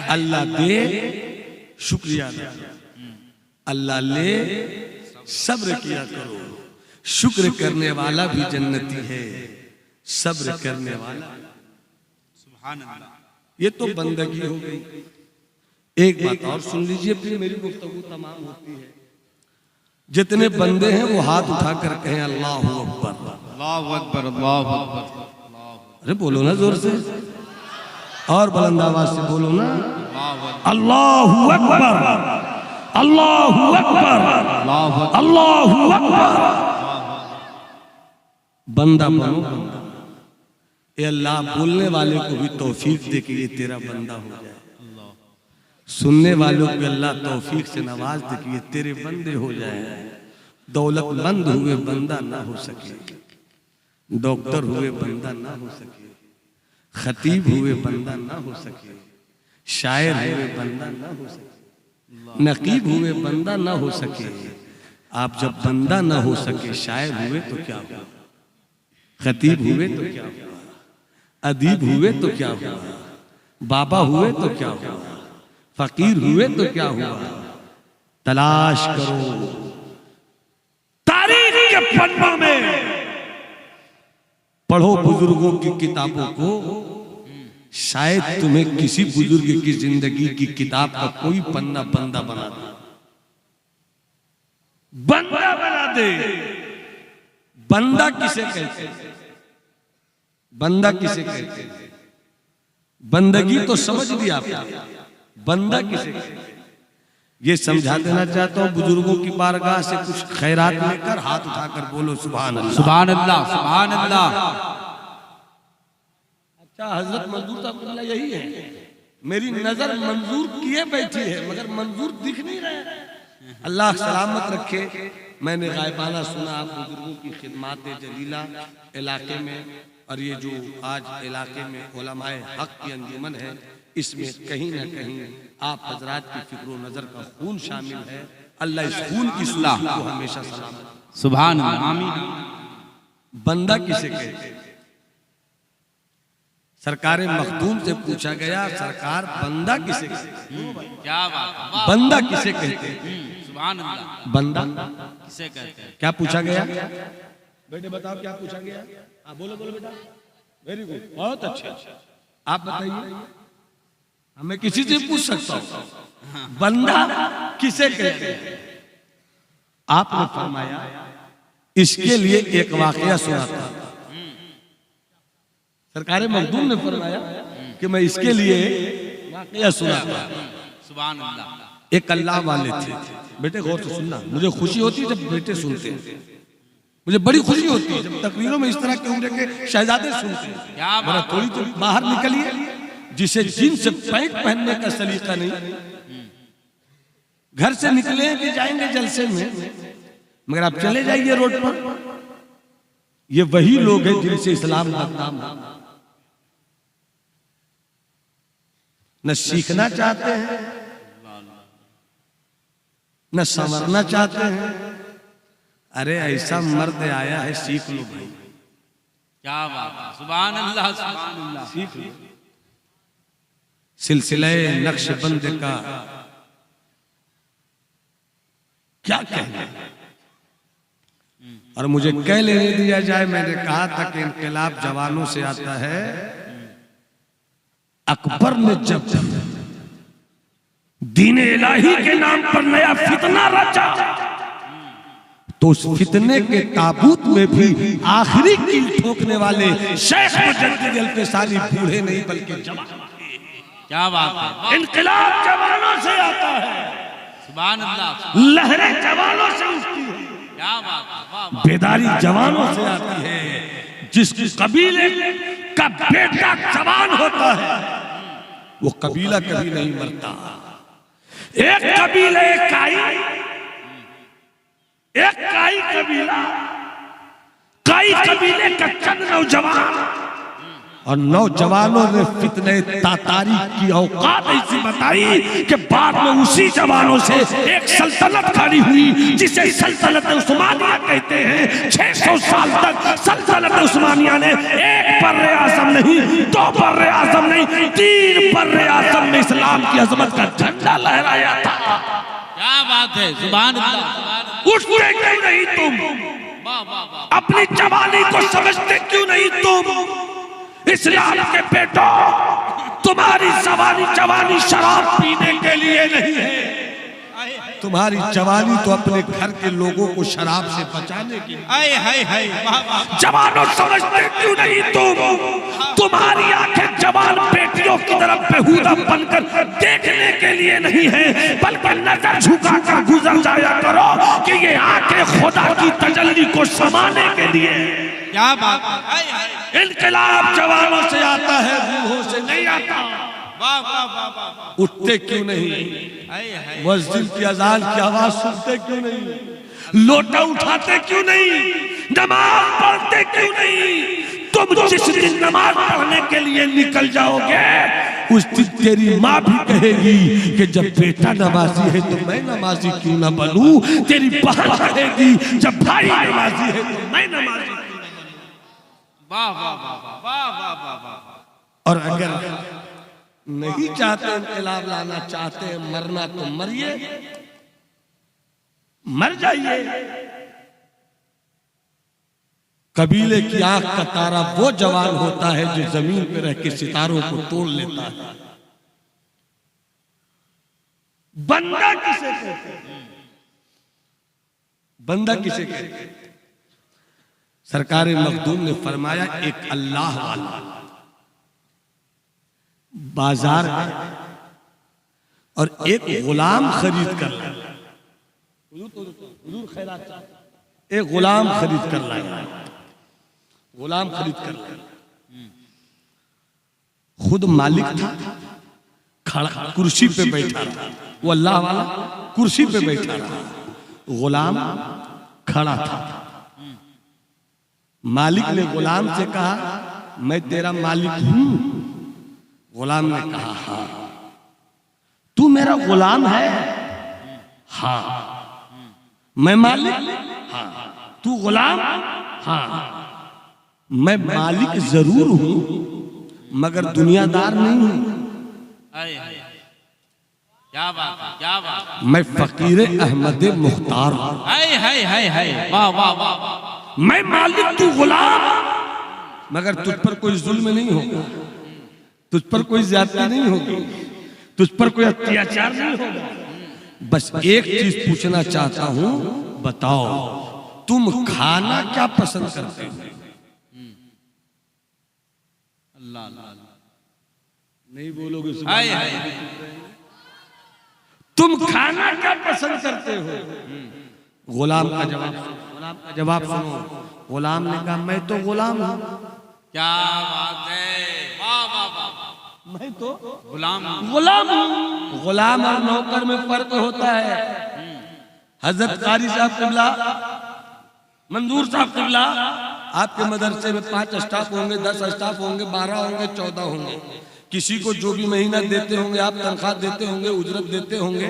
अल्लाह दे शुक्रिया अदा, अल्लाह ले सब्र किया करो। शुक्र करने वाला भी जन्नती है, सब्र करने वाला। सुभान अल्लाह। ये तो बंदगी हो गई। एक बात और सुन लीजिए, फिर मेरी गुफ्तगू तमाम होती है। जितने बंदे हैं वो हाथ उठाकर कहें अल्लाह अकबर। अल्लाहु अकबर, अल्लाहु अकबर। अरे बोलो ना जोर से, और बुलंद आवाज से बोलो ना, अल्लाहु अकबर, अल्लाहु अकबर, अल्लाहु अकबर। बंदा बनो, बंदा। ये अल्लाह बोलने वाले को भी तौफीक दे कि ये तेरा बंदा हो जाए, सुनने वालों को अल्लाह तौफीक से नवाज दे कि ये तेरे बंदे हो जाए। दौलतमंद हुए बंदा ना हो सके, डॉक्टर हुए बंदा ना हो सके, खतीब हुए बंदा ना हो सके, शायर हुए बंदा ना हो सके, नकीब हुए बंदा ना हो सके। आप जब बंदा ना हो सके, शायर हुए तो क्या हुआ, खतीब हुए तो क्या हुआ, अदीब हुए तो क्या हुआ, बाबा हुए तो क्या हुआ, फकीर हुए तो क्या हुआ। तलाश करो तारीख के पन्नों में, पढ़ो बुजुर्गों की किताबों को, शायद तुम्हें किसी बुजुर्ग की जिंदगी की किताब का कोई पन्ना बंदा बना दे, बंदा बना दे। बंदा किसे कहते हैं? बंदा किसे कहते हैं? बंदगी तो समझ लिया आपने, बंदा किसे कहते हैं? ये समझा देना चाहता हूं। बुजुर्गों की बारगाह से कुछ खैरात लेकर हाथ उठाकर बोलो सुभान अल्लाह, सुभान अल्लाह, सुभान अल्लाह। अच्छा, हजरत मंजूर साहब यही है, मेरी नजर मंजूर किए बैठी है मगर मंजूर दिख नहीं रहे। अल्लाह सलामत रखे। मैंने गायबाना सुना आप बुजुर्गों की खिदमात जलीला इलाके में, और ये जो आज इलाके में उलमाए हक की अंजुमन है, इसमें कहीं ना कहीं आप हजरात की फिक्र नजर का खून शामिल है। अल्लाह इस खून की सुलह को हमेशा सलामत। सुभान अल्लाह, आमीन। बंदा किसे कहते हैं? सरकार मखदूम से पूछा गया, सरकार बंदा किसे कहते हैं? क्या बात, बंदा किसे कहते हैं? सुभान अल्लाह। बंदा किसे कहते हैं? क्या पूछा गया? बेटे बताओ क्या पूछा गया? आप बोलो बोलो बेटा, वेरी गुड, बहुत अच्छा। आप बताइए, हमें किसी से पूछ सकता हूं, बंदा किसे कहते हैं? आपने फरमाया इसके लिए एक वाकया सुना था। सरकार मखदूम ने फरमाया कि मैं इसके लिए वाकया सुना था। सुभान अल्लाह। एक अल्लाह वाले थे, बेटे गौर से सुनना, मुझे खुशी होती है जब बेटे सुनते हैं, मुझे बड़ी खुशी होती है जब तकरीरों में इस तरह के उम्र के शहजादे सुनते हैं। क्या मेरा थोड़ी तो बाहर निकलिए, जिसे जींस से पैंट पहनने का सलीका नहीं, घर से निकले कि जाएंगे जलसे में, मगर आप चले जाइए रोड पर, ये वही लोग हैं जिनसे इस्लाम बदनाम है। न सीखना चाहते हैं, न संवरना चाहते हैं। अरे ऐसा मर्द आया है, सीख लो भाई। क्या बात, सुभान अल्लाह, सुभान अल्लाह। सीख लो। सिलसिला नक्शबंद का क्या कहना, और मुझे कह लेने दिया जाए, मैंने कहा था कि इनकलाब जवानों से आता है। अकबर ने जब दीन इलाही के नाम पर नया फितना रचा, तो उस फितने के ताबूत में भी आखिरी कील ठोकने वाले शेख मुजद्दिद अल-फ़िसानी बूढ़े नहीं बल्कि जवान। क्या बात है, इनकलाब जवानों से आता है, सुभान अल्लाह। लहरें जवानों से उठती है, क्या बात है, वाह वाह। बेदारी जवानों से आती है। जिस कबीले का बेटा जवान होता है, वो कबीला कभी नहीं मरता। एक कबीले काई कबीले का चंद नौजवान और नौजवानों ने फितने तातारी की औकात ऐसी बताई कि बाद में उसी जवानों से एक सल्तनत खड़ी हुई जिसे सल्तनत उस्मानिया कहते हैं। 600 साल तक सल्तनत उस्मानिया ने एक बर्रे आज़म नहीं, 2 बर्रे आज़म नहीं, 3 बर्रे आज़म में इस्लाम की अजमत का झंडा लहराया था। क्या बात है, सुभान अल्लाह। उठते क्यों नहीं तुम? अपनी जवानी को समझते क्यों नहीं तुम? इस्लाम के बेटो, तुम्हारी जवानी शराब पीने के लिए नहीं है, तुम्हारी जवानी तो अपने घर के लोगों को शराब से बचाने के लिए। हाय हाय हाय, जवानों समझते क्यों नहीं तुम? तुम्हारी आंखें जवान बेटियों की तरफ बेहुदा बनकर देखने के लिए नहीं है, बल्कि नजर झुकाकर गुजर जाया करो कि ये आंखें खुदा की तजल्ली को समाने के लिए। क्या बात है। इनकलाब जवानों से आता है, रूहों से नहीं आता। वाह वाह वाह वाह। उठते क्यों नहीं? मस्जिद की अजान की आवाज सुनते क्यों नहीं? लोटा उठाते क्यों नहीं? नमाज पढ़ते क्यों नहीं? तुम जिस दिन नमाज पढ़ने के लिए निकल जाओगे उस दिन तेरी माँ भी कहेगी कि जब बेटा नमाजी है तो मैं नमाजी क्यों ना बनूं। तेरी बहन कहेगी जब भाई नमाजी है तो मैं नमाजी क्यों ना बनूं। वाह वाह वाह वाह वाह वाह वाह। और अगर नहीं चाहते इनकलाब लाना चाहते हैं मरना तो मरिए, मर जाइए। कबीले की आंख का तारा वो जवान होता है जो जमीन पे रह के सितारों को तोड़ लेता है। बंदा किसे कहते हैं? बंदा किसे कहते हैं? सरकार मखदूम ने फरमाया एक अल्लाह वाला बाजार में और एक गुलाम खरीद कर लाया, एक गुलाम खरीद कर लाया, गुलाम खरीद कर लाया। खुद मालिक था, खड़ा कुर्सी पे बैठा था, वो अल्लाह वाला कुर्सी पे बैठा था, गुलाम खड़ा था। मालिक ने गुलाम से कहा मैं तेरा मालिक हूं। गुलाम ने कहा हाँ। तू मेरा गुलाम है? हाँ। मैं मालिक? हाँ। तू गुलाम? हाँ। मैं मालिक जरूर हूं मगर दुनियादार नहीं हूं। क्या बात है, क्या बात है। मैं फकीर अहमद मुख्तार हूं। हाय हाय हाय हाय, वाह वाह वाह। मैं मालिक, तू गुलाम, मगर तुझ पर कोई जुल्म नहीं होगा, तुझ पर कोई ज्यादती नहीं होगी, तुझ पर कोई अत्याचार नहीं होगा। बस एक चीज पूछना चाहता हूं, बताओ तुम खाना क्या पसंद करते हो? अल्लाह अल्लाह। नहीं बोलोगे? हाय हाय। तुम खाना क्या पसंद करते हो? गुलाम का जवाब सुनो। गुलाम ने कहा मैं तो गुलाम हूं। क्या बात है, वाह वाह वाह। मैं तो गुलाम हूं। गुलाम और नौकर में फर्क होता है। हजरत कारी साहब किबला, मंजूर साहब किबला, आपके मदरसे में 5 स्टाफ होंगे, 10 स्टाफ होंगे, 12 होंगे, 14 होंगे। किसी को जो भी महीना देते होंगे आप, तनख्वाह देते होंगे, उजरत देते होंगे।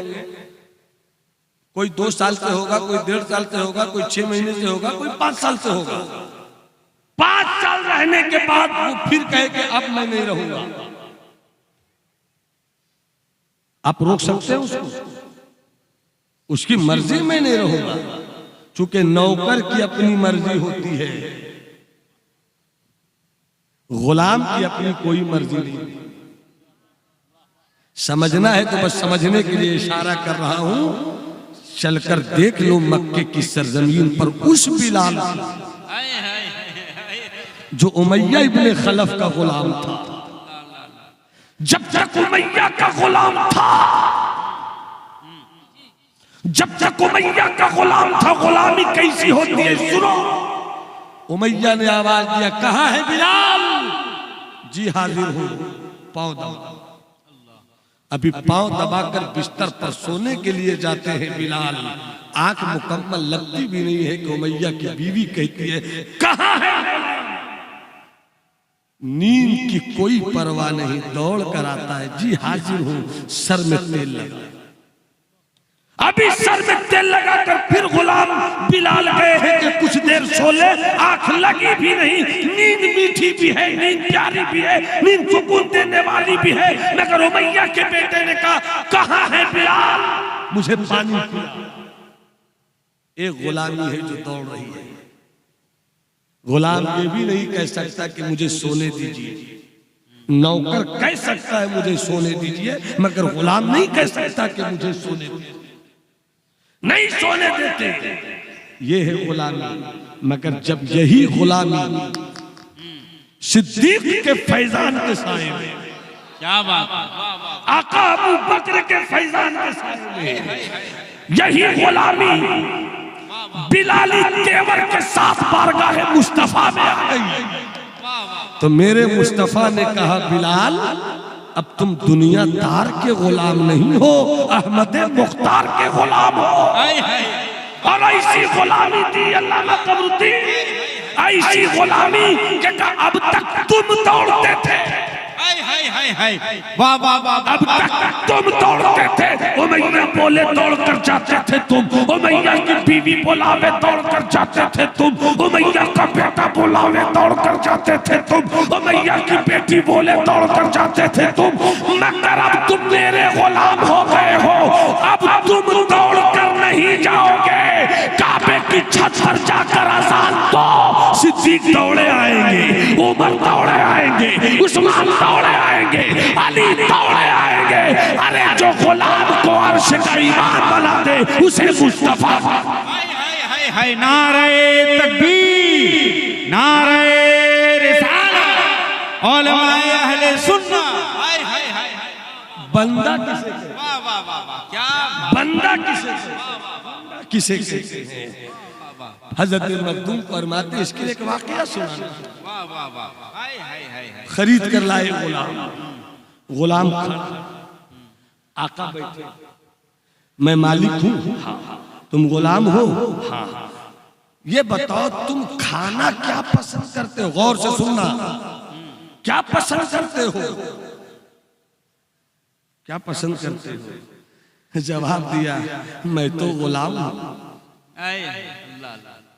कोई 2 साल से होगा, कोई 1.5 साल से होगा, कोई 6 महीने से होगा, कोई 5 साल से होगा। 5 साल रहने के बाद वो फिर कहे कि अब मैं नहीं रहूंगा। आप रोक सकते हैं उसको? उसकी मर्जी में नहीं रहूंगा, चूंकि नौकर की अपनी मर्जी होती है, गुलाम की अपनी कोई मर्जी नहीं। समझना है तो बस समझने के लिए इशारा कर रहा हूं। चलकर देख लो मक्के की सरजमीन पर उस बिलाल जो उमैया इब्ने खलफ का गुलाम था। जब तक उमैया का गुलाम था, जब तक उमैया का गुलाम था, गुलामी कैसी होती है सुनो। उमैया ने आवाज दिया, कहाँ है बिलाल? जी हाजिर हूं, पांव दबा। अभी पांव दबाकर बिस्तर पर सोने के लिए जाते हैं बिलाल। आंख मुकम्मल लगती भी नहीं है कि उमैया की बीवी कहती है, कहाँ है? नींद की कोई परवाह नहीं, दौड़ कर आता है, जी हाजिर हूं, सर में तेल लगा। अभी सर में तेल लगाकर फिर गुलाम बिलाल गए हैं कि कुछ देर सो ले, आंख लगी भी नहीं, नींद मीठी भी है, नींद प्यारी भी है, नींद सुकून देने वाली भी है। मगर उमैया के बेटे ने कहा, कहां है बिलाल, मुझे पानी पिला। एक गुलामी है जो दौड़ रही है। गुलाम ये भी नहीं कह सकता कि मुझे सोने दीजिए, नौकर कह सकता है मुझे सोने दीजिए, मगर गुलाम नहीं कह सकता कि मुझे सोने दीजिए, नहीं सोने देते। ये है गुलामी। मगर जब यही गुलामी सिद्दीक के फैजान के साए में, क्या बात, आका अबू बकर के फैजान के साए में, यही गुलामी बिलाली तेवर के साथ बारगाह मुस्तफा में आ गई। तो मेरे मुस्तफा ने कहा, बिलाल अब तुम दुनियादार के गुलाम नहीं हो, अहमद मुख्तार के गुलाम हो। और ऐसी गुलामी दी अल्लाह ने कबूतरी, ऐसी गुलामी कि अब तक तुम दौड़ते थे, वाह वाह वाह, अब तक तुम दौड़ते थे, उमैया बोले दौड़ कर जाते थे तुम, उमैया की बीवी बुलावे दौड़ कर जाते थे तुम, उमैया का बेटा बुलावे दौड़ कर जाते थे तुम, उमैया की बेटी बोले दौड़ कर जाते थे तुम। मगर अब तुम मेरे गुलाम हो गए हो, अब तुम दौड़ कर नहीं जाओगे। काबे की छत पर जाकर अजान दो, सिद्दीक दौड़े आएंगे, उमर दौड़े आएंगे, उस्मान दौड़े आएंगे, अली दौड़े आएंगे। अरे जो गुलाम को अर्श का ईमान बना दे उसे मुस्तफा। नारे तकबीर, नारे रिसालत, उलमाए अहले सुन्नत। बंदा किसे कहते? वाह वाह वाह, क्या बंदा किसे किसे हजरत मखदूम फरमाते, इसके लिए एक वाकया सुनाना। वाह वाह वाह, खरीद कर लाए गुलाम, गुलाम आका बैठे, मैं मालिक हूं, तुम गुलाम हो, ये बताओ तुम खाना क्या पसंद करते हो? गौर से सुनना, क्या पसंद करते हो, क्या पसंद करते हो? जवाब दिया, मैं तो गुलाम हूं,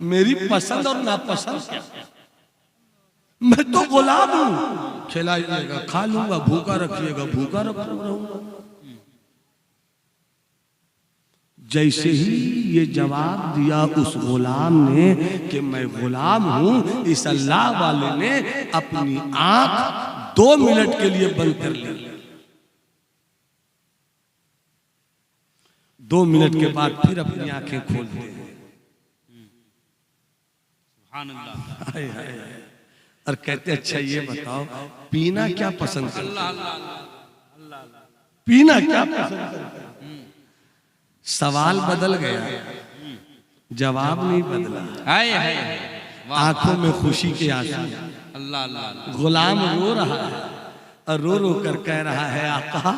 मेरी पसंद और नापसंद क्या, मैं तो गुलाम हूं। खिलाइएगा खा लूंगा, भूखा रखिएगा भूखा रहूंगा। जैसे ही ये जवाब दिया उस गुलाम ने कि मैं गुलाम हूं, इस अल्लाह वाले ने अपनी आंख 2 मिनट के लिए बंद कर ली। 2 मिनट के बाद फिर अपनी आंखें खोल दी। हाय हाय, और कहते, अच्छा ये बताओ पीना क्या पसंद करते, पीना क्या पसंद करते? सवाल बदल गया, जवाब नहीं बदला। आंखों में खुशी के आंसू। गुलाम रो रहा है और रो रो कर कह रहा है, आका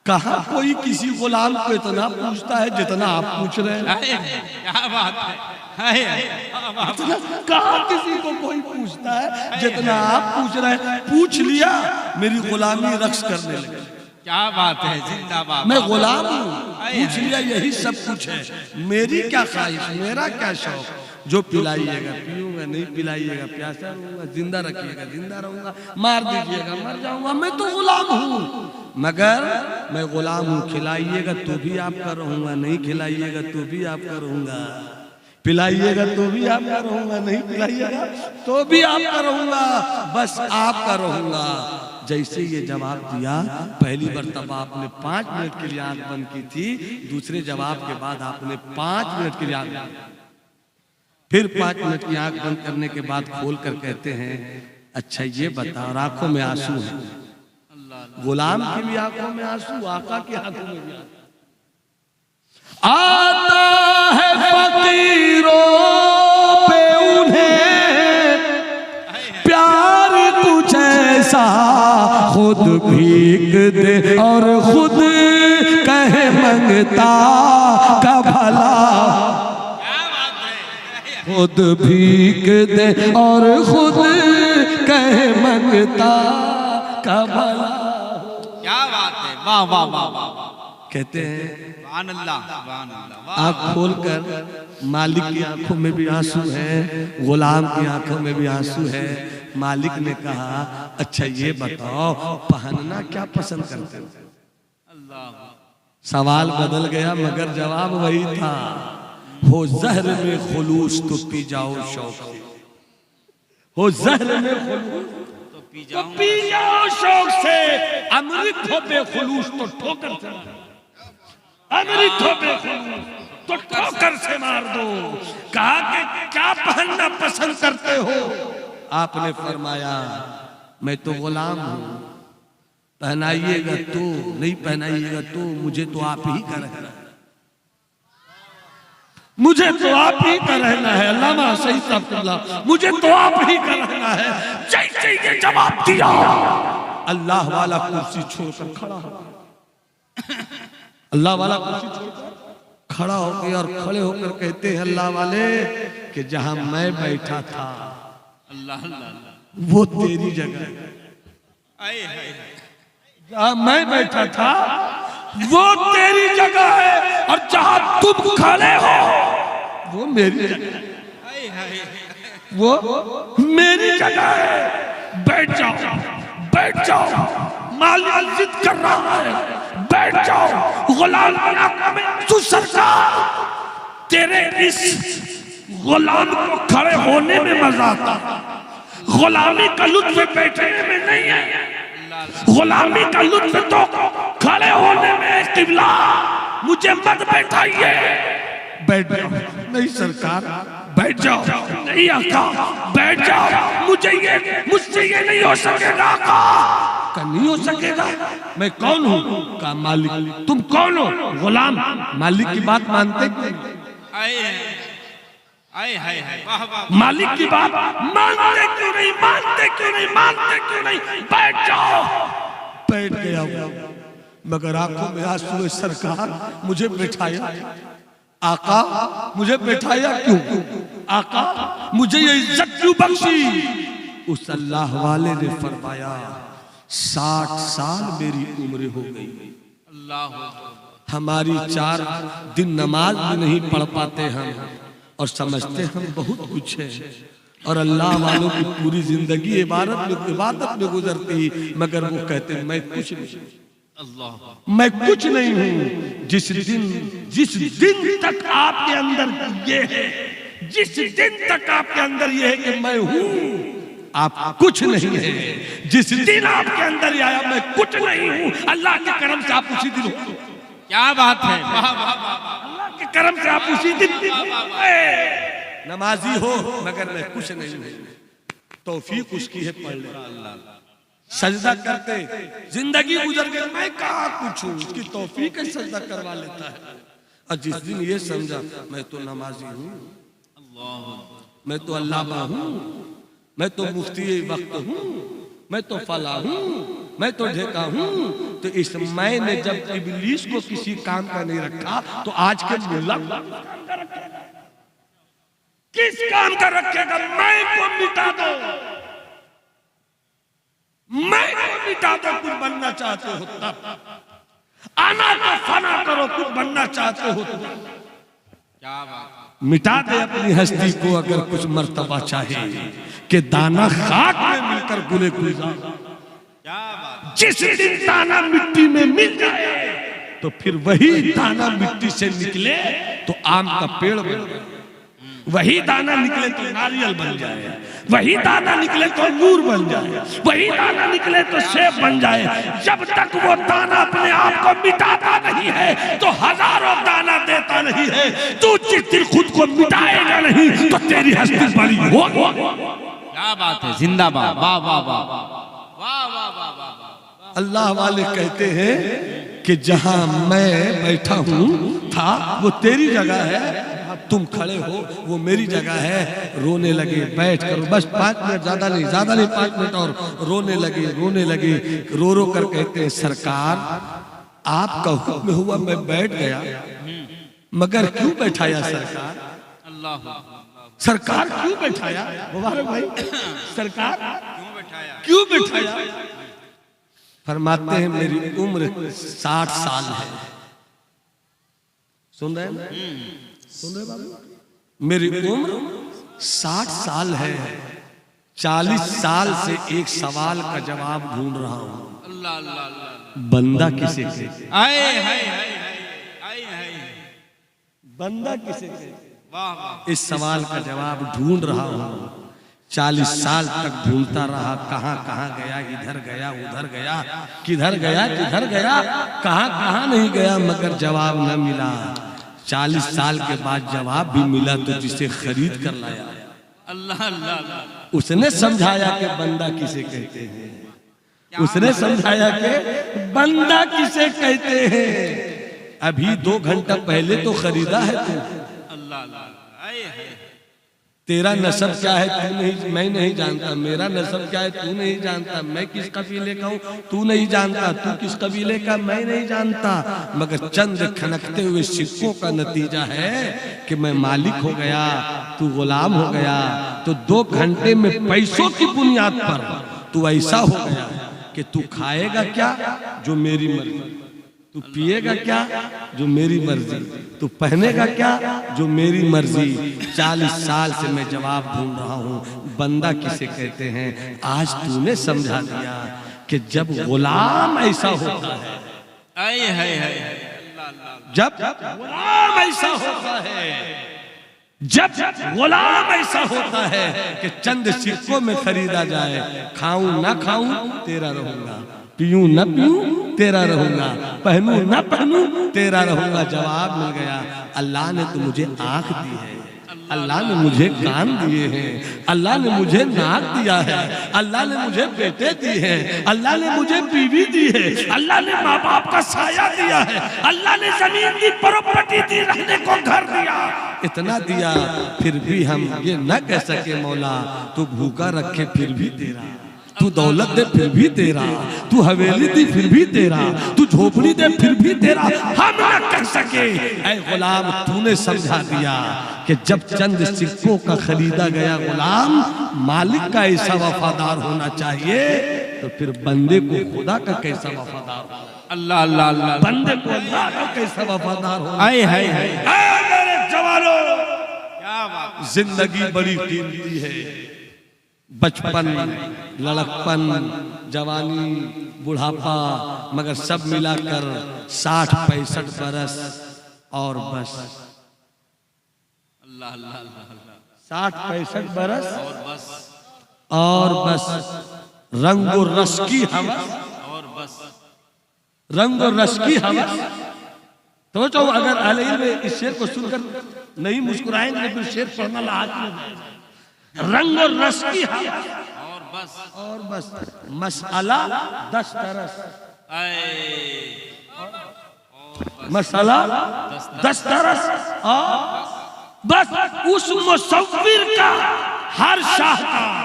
कहाँ कोई किसी गुलाम को इतना पूछता है जितना आप पूछ रहे हैं। क्या बात है, कहाँ किसी को कोई पूछता है जितना आप पूछ रहे हैं। पूछ लिया, मेरी गुलामी रक्स करने लगी। क्या बात है, जिंदाबाद। मैं गुलाम हूँ, पूछ लिया, यही सब कुछ है। मेरी क्या ख्वाहिश, मेरा क्या शौक, जो पिलाइएगा पीऊंगा, नहीं पिलाइएगा प्यासा रहूंगा, जिंदा रखिएगा जिंदा रहूंगा, मार दीजिएगा मर जाऊंगा, मैं तो गुलाम हूँ। मगर मैं गुलाम हूँ, खिलाइएगा तो भी आपका रहूंगा, नहीं खिलाइएगा तो भी आपका रहूंगा, पिलाइएगा तो भी आपका रहूंगा, नहीं पिलाइएगा तो भी आपका रहूंगा, बस आपका रहूंगा। जैसे ये जवाब दिया, पहली मर्तबा आपने 5 मिनट के लिए आंख बंद की थी, दूसरे जवाब के बाद आपने 5 मिनट के लिए आंख, फिर 5 मिनट की आंख बंद करने के बाद खोल कर कहते हैं, अच्छा ये बता, और आंखों में आंसू है, गुलाम की भी आंखों में आंसू, आका की आंखों में भी आता है फकीरों पे उन्हें प्यार कुछ ऐसा, खुद भीख दे और खुद कहे मंगता का भला, खुद भीख दे और खुद कहे मंगता का भला। क्या बात है, वाह वाह वाह वाह। कहते हैं सुभान अल्लाह, सुभान अल्लाह, वाह। आँख खोलकर मालिक की आंखों में भी आंसू है, गुलाम की आंखों में भी आंसू है। मालिक ने कहा अच्छा ये बताओ पहनना क्या पसंद करते हो? अल्लाह, सवाल बदल गया मगर जवाब वही था। हो जहर में खुलूस तो पी जाओ शौक से, हो जहर में खुलूस तो पी तो जाऊं। पी जाओ शौक से, अमृत हो बेखुलूस तो ठोकर से, अमृत हो बेखुलूस तो ठोकर से मार दो। कहा कि क्या पहनना पसंद करते हो? आपने फरमाया मैं तो गुलाम हूं, पहनाइएगा तो, नहीं पहनाइएगा तो मुझे तो आप ही का रहना है, मुझे तो आप ही का रहना है। अल्लामा सही साहब, मुझे तो आप ही का रहना है। जैसे ये जवाब दिया, अल्लाह वाला कुर्सी छोड़कर खड़ा हो, अल्लाह वाला कुर्सी छोड़कर खड़ा हो गया और खड़े होकर कहते हैं अल्लाह वाले कि जहां मैं बैठा था अल्लाह अल्लाह, वो तेरी जगह है, आए हाय, जहां मैं बैठा था वो तेरी जगह है, और जहां तुम खड़े हो वो मेरी जगह है, आए हाय, वो मेरी जगह है। बैठ जाओ, बैठ जाओ, मालिक जिद कर रहा है, बैठ जाओ। गुलाम की आंखों में आंसू, सरकार तेरे इस गुलाम को खड़े होने में मजा आता, गुलामी का लुत्फ बैठने में नहीं है, गुलामी का लुत्फ तो खड़े होने में है। किबला मुझे मत बैठाइए, बैठ जाओ। नहीं सरकार, बैठ जाओ। नहीं आका, बैठ जाओ, मुझसे ये नहीं हो सकेगा आका। का नहीं हो सकेगा। मैं कौन हूँ? का मालिक। तुम कौन हो? गुलाम। मालिक की बात मानते क्यों नहीं? आए आए हाय हाय, वाह वाह, मालिक की बात मानते क्यों नहीं? मानते क्यों नहीं? मानते क्यों नहीं? बैठ जाओ। बैठ गया वो, मगर आंखों में आंसू है। सरकार मुझे बैठाया, आका मुझे बैठाया क्यों? आका मुझे ये इज्जत क्यों बख्शी? उस अल्लाह वाले ने फरमाया 60 साल मेरी उम्र हो गई, अल्लाह, हमारी 4 दिन नमाज भी नहीं पढ़ पाते हम, और समझते हम बहुत कुछ है, और अल्लाह वालों की पूरी जिंदगी इबादत में गुजरती, मगर वो कहते मैं कुछ नहीं, अल्लाह, मैं कुछ नहीं हूं। जिस दिन तक आपके अंदर ये है, जिस दिन तक आपके अंदर ये है कि मैं हूं, आप कुछ नहीं है। जिस दिन आपके अंदर ये आया मैं कुछ नहीं हूं, अल्लाह के करम से आप उसी दिन हो। क्या बात है, वाह वाह वाह वाह, अल्लाह के करम से आप उसी दिन नमाजी हो मगर मैं कुछ नहीं हूं। तौफीक उसकी है पढ़ ले, सजदा करते जिंदगी गुजर गई, मैं कहाँ कुछ हूँ, उसकी तौफीक है सजदा करवा लेता है। और जिस दिन ये समझा मैं तो नमाजी हूँ, मैं तो अल्लामा हूँ, मैं तो मुफ्ती वक्त हूँ, मैं तो फला हूँ, मैं तो ढेका हूँ, तो इस मैं ने जब इब्लीस को किसी काम का नहीं रखा, तो आज के मुल्ला किस काम का रखेगा? मैं को मिटा दो, मैं को मिटा दो। कुछ बनना चाहते हो तब आना तो फना करो, कुछ बनना चाहते हो तो क्या बात, मिटा दे अपनी हस्ती को अगर कुछ मर्तबा चाहे, कि दाना खाक में मिलकर गुले गुलजार। क्या बात, जिस दिन दाना मिट्टी में मिल जाए तो फिर वही दाना मिट्टी से निकले तो आम का पेड़ बन जाए, वही दाना निकले तो नारियल बन जाए, वही दाना निकले तो अंगूर बन जाए, वही दाना निकले तो सेब बन जाए। जब तक वो दाना अपने आप को मिटाता नहीं है तो हजारों दाना देता नहीं है। तू जिस दिन खुद को मिटाएगा नहीं तो तेरी हस्ती बड़ी होगी। क्या बात है, जिंदाबाद, वाह वाह वाह वाह वाह वाह वाह वाह। अल्लाह वाले कहते हैं कि जहां मैं बैठा हूं था वो तेरी जगह है, तुम खड़े हो वो मेरी जगह है। रोने लगे, बैठ करो बस 5 मिनट, ज्यादा नहीं 5 मिनट और रोने लगे, रो रो कर कहते हैं सरकार आपका हुक्म हुआ मैं बैठ गया, मगर क्यों बैठाया सरकार? अल्लाह, सरकार क्यों बैठाया? मुबारक भाई, सरकार क्यों बिठाया? फरमाते हैं मेरी उम्र 60 साल है। सुन रहे हैं? सुन रहे बाबू? मेरी उम्र 60 साल है। 40 साल से एक सवाल का जवाब ढूंढ रहा हूं। अल्लाह अल्लाह अल्लाह। बंदा किसे कहते? आए हाय हाय हाय हाय। बंदा किसे कहते? वाह वाह। इस सवाल का जवाब ढूंढ रहा हूं। 40 साल तक ढूंढता रहा, कहां कहां गया, इधर गया उधर गया, किधर गया किधर गया, कहां कहां नहीं गया, मगर जवाब न मिला। 40 साल के बाद जवाब भी मिला तो जिसे खरीद कर लाया। अल्लाह अल्लाह अल्लाह। उसने समझाया कि बंदा किसे कहते हैं। उसने समझाया कि बंदा किसे कहते हैं। अभी 2 घंटा पहले तो खरीदा है तू। अल्लाह अल्लाह। आए हाय। तेरा नसब क्या है तू नहीं, मैं नहीं जानता। मेरा नसब क्या है तू नहीं जानता। मैं किस कबीले का हूँ तू नहीं जानता। तू किस कबीले का मैं नहीं जानता। मगर चंद खनकते हुए सिक्कों का नतीजा है कि मैं मालिक हो गया, तू गुलाम हो गया। तो 2 घंटे में पैसों की बुनियाद पर तू ऐसा हो गया कि तू खाएगा क्या जो मेरी मर्जी, तू पिएगा क्या जो मेरी मर्जी, तू पहनेगा क्या जो मेरी मर्जी। 40 साल से मैं जवाब ढूंढ रहा हूँ बंदा किसे कहते हैं। आज तूने समझा दिया कि जब गुलाम ऐसा होता है, आए हाय हाय। अल्लाह अल्लाह। जब गुलाम ऐसा होता है, जब गुलाम ऐसा होता है कि चंद सिक्कों में खरीदा जाए, खाऊं ना खाऊं तेरा रहूंगा, पीऊं न पीऊं तेरा रहूंगा, पहनूं न पहनूं तेरा रहूंगा। जवाब मिल गया। अल्लाह ने तो मुझे आंख दी है, अल्लाह ने मुझे कान दिए हैं, अल्लाह ने मुझे नाक दिया है, अल्लाह ने मुझे बेटे दिए हैं, अल्लाह ने मुझे बीवी दी है, अल्लाह ने माँ बाप का साया दिया है, अल्लाह ने जमीन दी, प्रॉपर्टी दी, रहने को घर दिया। इतना दिया फिर भी हम ये न कह सके मौला तू भूखा रखे फिर भी तेरा, तू दौलत दे फिर भी तेरा, तू हवेली दी फिर भी तेरा, तू झोपड़ी दे फिर भी तेरा। हम न कह सके। ऐ गुलाम तूने समझा दिया कि जब चंद सिक्कों का खरीदा गया गुलाम मालिक का ऐसा वफादार होना चाहिए, तो फिर बंदे को खुदा का कैसा वफादार होना। अल्लाह अल्लाह अल्लाह। बंदे को अल्लाह का कैसा वफादार होना। आए हाय हाय। मेरे जवानों, क्या बात। जिंदगी बड़ी कीमती है। बचपन, लड़कपन, जवानी, बुढ़ापा, मगर सब मिलाकर 60-65 बरस और बस। अल्लाह अल्लाह अल्लाह। 60-65 बरस और बस। और बस। रंगो रस की हवस, और बस। रंगो रस की हवस। तो चाहो अगर अहले इल्म में इस शेर को सुनकर नहीं मुस्कुराएंगे तो फिर शेर पढ़ना लाज़िम। रंग और रस की हवस और बस। और बस। मसाला 10 तरस, मसाला 10 तरस और बस। उस मुसव्विर का हर शाहकार,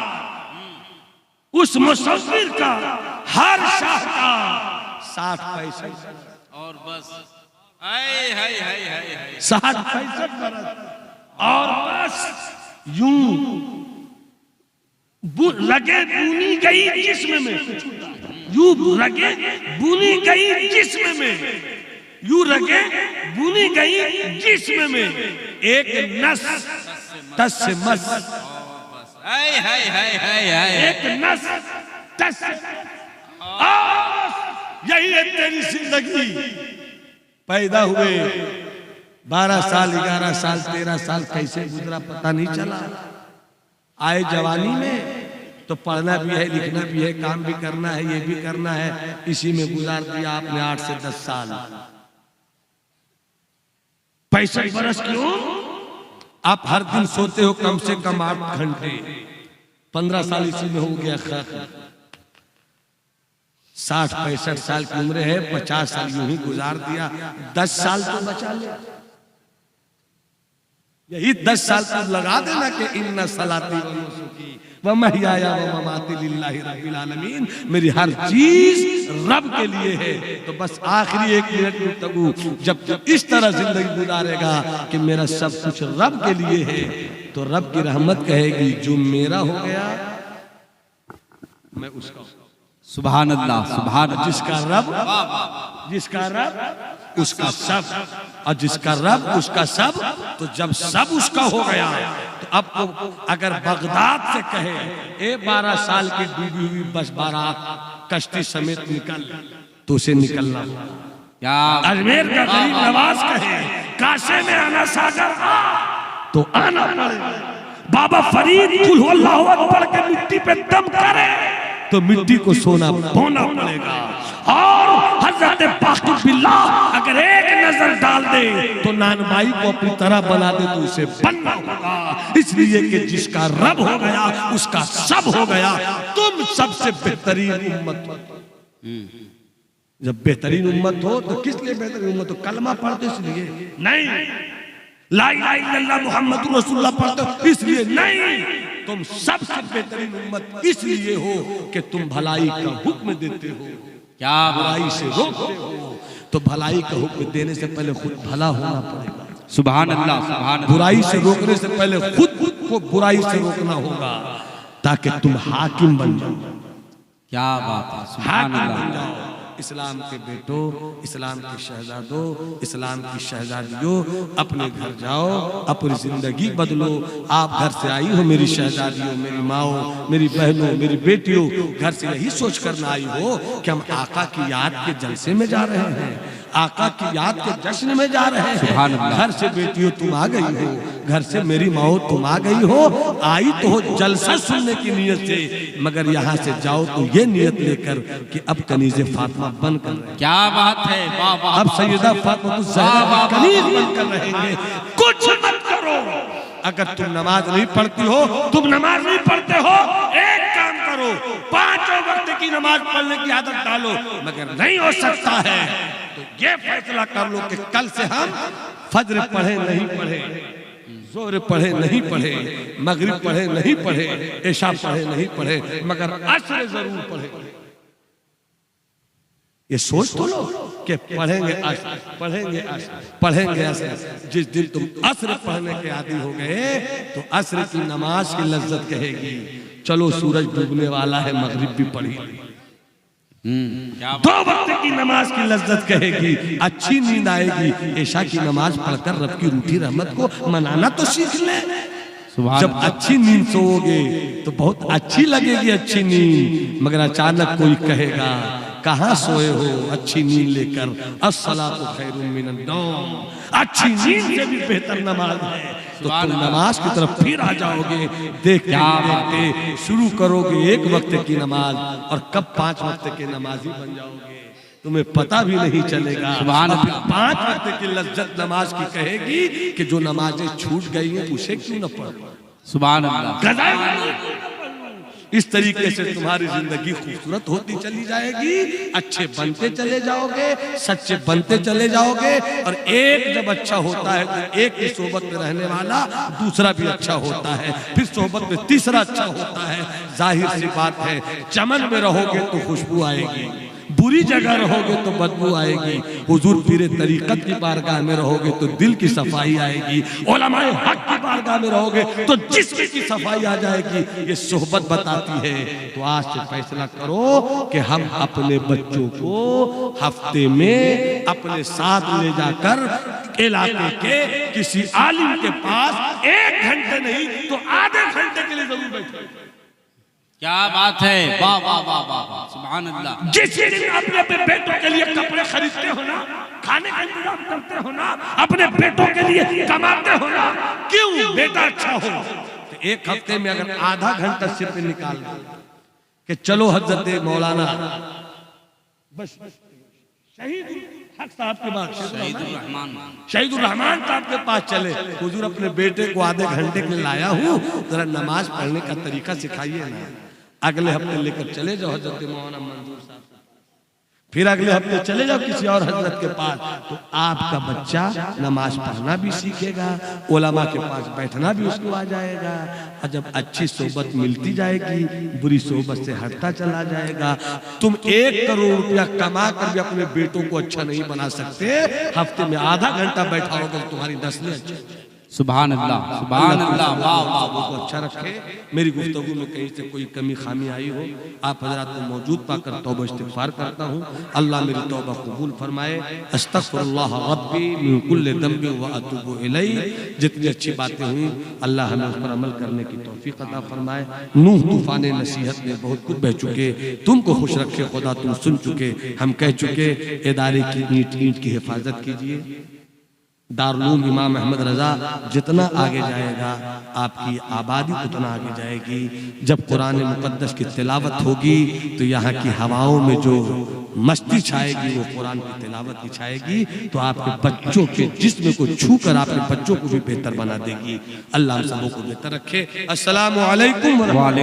उस मुसव्विर का हर शाहकार 60-65 और बस। आए हाय हाय हाय हाय। 60-65 बरस और बस। यूं लगे बुनी गई जिस्म में, यूं लगे बुनी गई जिस्म में, यूं लगे बुनी गई जिस्म में, एक नस तस से मस। हाय हाय हाय हाय हाय। एक नस तस। यही है तेरी जिंदगी। पैदा हुए 12 साल, 11 साल, 13 साल कैसे गुजरा पता नहीं चला। आए जवानी में तो पढ़ना भी है, लिखना भी है, काम भी करना है, ये भी करना है, इसी में गुजार दिया आपने 8 से 10 साल। 65 बरस क्यों? आप हर दिन सोते हो कम से कम 8 घंटे। 15 साल इसी में हो गया खैर। 60-65 साल की उम्र है, 50 साल यूं ही गुजार दिया। 10 साल तो बचा ले। यही 10 साल तक लगा देना कि इन्ना सलाती व नुसुकी व महयाया व ममाती लिल्लाहि रब्बिल आलमीन। मेरी हर चीज रब के लिए है। तो बस आखिरी 1 मिनट गुफ्तगू जब इस तरह जिंदगी गुजारेगा कि मेरा सब कुछ रब के लिए है, तो रब की रहमत कहेगी जो मेरा हो गया मैं उसका सुभान अल्लाह, सुभान अल्लाह। जिसका रब उसका सब, और जिसका रब उसका सब। तो जब सब उसका हो गया तो अब तो अगर बगदाद से कहे ए 12 साल की डूबी हुई बस बारात कश्ती समेत निकल, तो उसे निकलना होगा। क्या अजमेर का गरीब नवाज कहे काशे में आना सागर आ, तो आना पड़ेगा। बाबा फरीद कुल हु अल्लाहु अकबर के मिट्टी पे दम करे तो मिट्टी को सोना होना पड़ेगा। और हजरत बाक़ी बिल्लाह अगर एक नजर डाल दे तो नानबाई को अपनी तरह बना दे तो उसे बनना होगा। इसलिए कि जिसका रब हो गया उसका सब हो गया। तुम सबसे बेहतरीन उम्मत हो। जब बेहतरीन उम्मत हो तो किस लिए बेहतरीन उम्मत हो? कलमा पढ़ते इसलिए नहीं, ला इलाहा इल्लल्लाह मुहम्मदुर रसूलुल्लाह पढ़ते हो इसलिए नहीं। तुम सबसे बेहतरीन उम्मत इसलिए हो कि तुम भलाई का हुक्म देते हो, क्या बुराई से रोकते हो। तो भलाई का हुक्म देने से पहले खुद भला होना पड़ेगा। सुभान अल्लाह, सुभान अल्लाह। बुराई से रोकने से पहले खुद को बुराई से रोकना होगा ताकि तुम हाकिम बन जाओ। क्या बात है, सुभान हाकिम बन अल्लाह। जाओ। इस्लाम के बेटो, इस्लाम के शहजादों, इस्लाम की शहजादियों, अपने घर जाओ, अपनी जिंदगी बदलो। आप घर से आई हो मेरी शहजादियों, मेरी माओ, मेरी बहनों, मेरी बेटियों, घर से यही सोच कर ना आई हो कि हम आका की याद के जलसे में जा रहे हैं, आका की याद के जश्न में जा रहे हैं। घर से बेटियों तुम आ गई हो, घर से मेरी माओ तुम आ गई हो। आई तो हो जलसा सुनने की नीयत से, मगर यहाँ से जाओ तो ये नियत लेकर कि अब कनीज़े फातिमा बनकर रहेंगे। क्या बात है, वाह वाह। अब सैयदा फातिमा ज़हरा कनीज़ बनकर रहेंगे। कुछ मत करो। अगर तुम नमाज नहीं पढ़ती हो, तुम नमाज नहीं पढ़ते हो, एक काम करो, 5 वक्त की नमाज पढ़ने की आदत डालो। मगर नहीं हो सकता है तो ये फैसला कर लो कि कल से हम फज्र पढ़े नहीं पढ़े, जोहर पढ़े नहीं पढ़े, मगरिब पढ़े नहीं पढ़े, इशा पढ़े नहीं पढ़े, मगर असर जरूर पढ़े। ये सोच तो लो कि पढ़ेंगे असर, पढ़ेंगे असर, पढ़ेंगे असर। जिस दिन तुम असर पढ़ने के आदी हो गए तो असर की नमाज की लज्जत कहेगी चलो सूरज डूबने वाला है, मगरिब भी पढ़ी। 2 वक्त की नमाज की लज्जत कहेगी, अच्छी नींद आएगी। इशा की नमाज पढ़कर रब की रूठी रहमत को मनाना तो सीख ले। जब अच्छी नींद सोओगे तो बहुत अच्छी लगेगी अच्छी नींद, मगर अचानक कोई कहेगा कहाँ सोए हो अच्छी नींद लेकर, अस्सलातु खैरुम मिनन नौम। अच्छी नींद से भी बेहतर नमाज है। तो तुम नमाज की तरफ फिर आ जाओगे। देखते देखते शुरू करोगे 1 वक्त की नमाज और कब 5 वक्त के नमाजी बन जाओगे तुम्हें पता भी नहीं चलेगा। 5 वक्त की लज्जत नमाज की कहेगी कि जो नमाजें छूट गई हैं उसे क्यों न पढ़ो। सुभान अल्लाह। इस तरीके से तुम्हारी जिंदगी खूबसूरत होती चली जाएगी, अच्छे बनते चले जाओगे, सच्चे बनते चले जाओगे। और एक जब अच्छा होता है तो एक की सोबत में रहने वाला दूसरा भी अच्छा होता है, फिर सोबत में तीसरा अच्छा होता है। जाहिर सी बात है, चमन में रहोगे तो खुशबू आएगी, बुरी जगह रहोगे तो बदबू आएगी। हुजूर पीरे तरीकत की बारगाह में रहोगे तो दिल की सफाई आएगी, उलमाए हक की बारगाह में रहोगे तो जिस्म की सफाई आ जाएगी। ये सोहबत बताती है। तो आज से फैसला करो कि हम अपने बच्चों को हफ्ते में अपने साथ ले जाकर इलाके के किसी आलिम के पास 1 घंटे नहीं तो आधे घंटे के लिए जरूर बैठे। क्या बात है, वाह वाह वाह वाह, सुभान अल्लाह। जिस दिन अपने बेटों के लिए कपड़े खरीदते हो ना, खाने का इंतजाम करते हो ना, अपने बेटों के लिए कमाते हो ना, क्यों बेटा अच्छा हो। तो 1 हफ्ते में अगर आधा घंटा सिर्फ निकाल दो कि चलो हजरत मौलाना बस शहीद हक साहब के पास, शहीदुर रहमान साहब के पास चले, हुजूर अपने बेटे को आधे घंटे के लिए लाया हूँ, जरा नमाज पढ़ने का तरीका सिखाइए ना। अगले हफ्ते लेकर चले जाओ हजरत मौलाना मंजूर साहब, फिर अगले हफ्ते चले जाओ किसी और हजरत के पास, तो आपका बच्चा नमाज पढ़ना भी सीखेगा, उलमा के पास बैठना भी उसको आ जाएगा। और जब अच्छी सोबत मिलती जाएगी, बुरी सोबत से हटता चला जाएगा। तुम 1 करोड़ रुपया कमा कर भी अपने बेटों को अच्छा नहीं बना सकते। हफ्ते में आधा घंटा बैठाओगे तो तुम्हारी नस्लें अच्छी। सुभान अल्लाह, सुभान अल्लाह, वाह वाह सबको अच्छा रखे। मेरी गुफ्तगू में कहीं से कोई कमी खामी आई हो, आप हजरात को मौजूद पाकर तौबा इस्तिग़फ़ार करता हूँ। अल्लाह मेरी तौबा कबूल फरमाए। अस्तग़फ़िरुल्लाह रब्बी मिन कुल्लि ज़ंबि व अतूबु इलैहि। जितनी अच्छी बातें हुई अल्लाह हमें उस पर अमल करने की तौफीक अता फरमाए। नूह तूफ़ान नसीहत में बहुत कुछ बह चुके, तुमको खुश रखे खुदा, तुम सुन चुके, हम कह चुके। इदारे की ईंट ईंट की हिफाजत कीजिए। दारुल उलूम इमाम अहमद रजा जितना आगे जाएगा आपकी आबादी उतना आगे जाएगी। जब कुरान मुक़द्दस की तिलावत होगी तो यहाँ की हवाओं में जो मस्ती छाएगी वो कुरान की तिलावत की छाएगी, तो आपके बच्चों के जिस्म को छू कर आपके बच्चों को भी बेहतर बना देगी। अल्लाह हम सबों को बेहतर रखे। अस्सलामु अलैकुम।